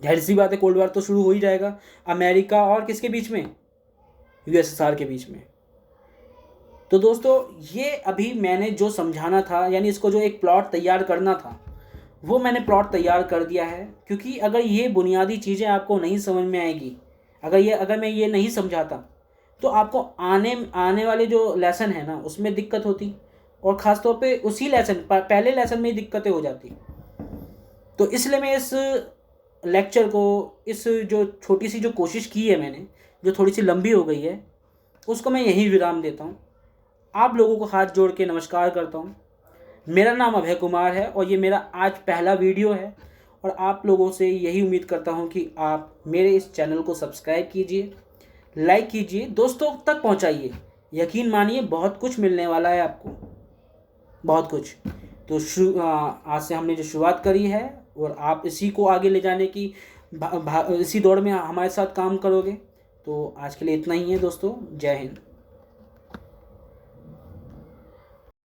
जाहिर सी बात है, कोल्ड वार तो शुरू हो ही जाएगा अमेरिका और किसके बीच में? यूएसएसआर के बीच में। तो दोस्तों, ये अभी मैंने जो समझाना था, यानी इसको जो एक प्लॉट तैयार करना था, वो मैंने प्लॉट तैयार कर दिया है। क्योंकि अगर ये बुनियादी चीज़ें आपको नहीं समझ में आएगी, अगर मैं ये नहीं समझाता, तो आपको आने वाले जो लेसन है ना उसमें दिक्कत होती, और ख़ासतौर पे उसी पहले लेसन में ही दिक्कतें हो जाती। तो इसलिए मैं इस लेक्चर को, इस जो छोटी सी जो कोशिश की है मैंने, जो थोड़ी सी लंबी हो गई है, उसको मैं यहीं विराम देता हूँ। आप लोगों को हाथ जोड़ के नमस्कार करता हूँ। मेरा नाम अभय कुमार है और ये मेरा आज पहला वीडियो है, और आप लोगों से यही उम्मीद करता हूँ कि आप मेरे इस चैनल को सब्सक्राइब कीजिए, लाइक कीजिए, दोस्तों तक पहुँचाइए। यकीन मानिए बहुत कुछ मिलने वाला है आपको, बहुत कुछ। तो आज से हमने जो शुरुआत करी है, और आप इसी को आगे ले जाने की इसी दौड़ में हमारे साथ काम करोगे। तो आज के लिए इतना ही है दोस्तों। जय हिंद।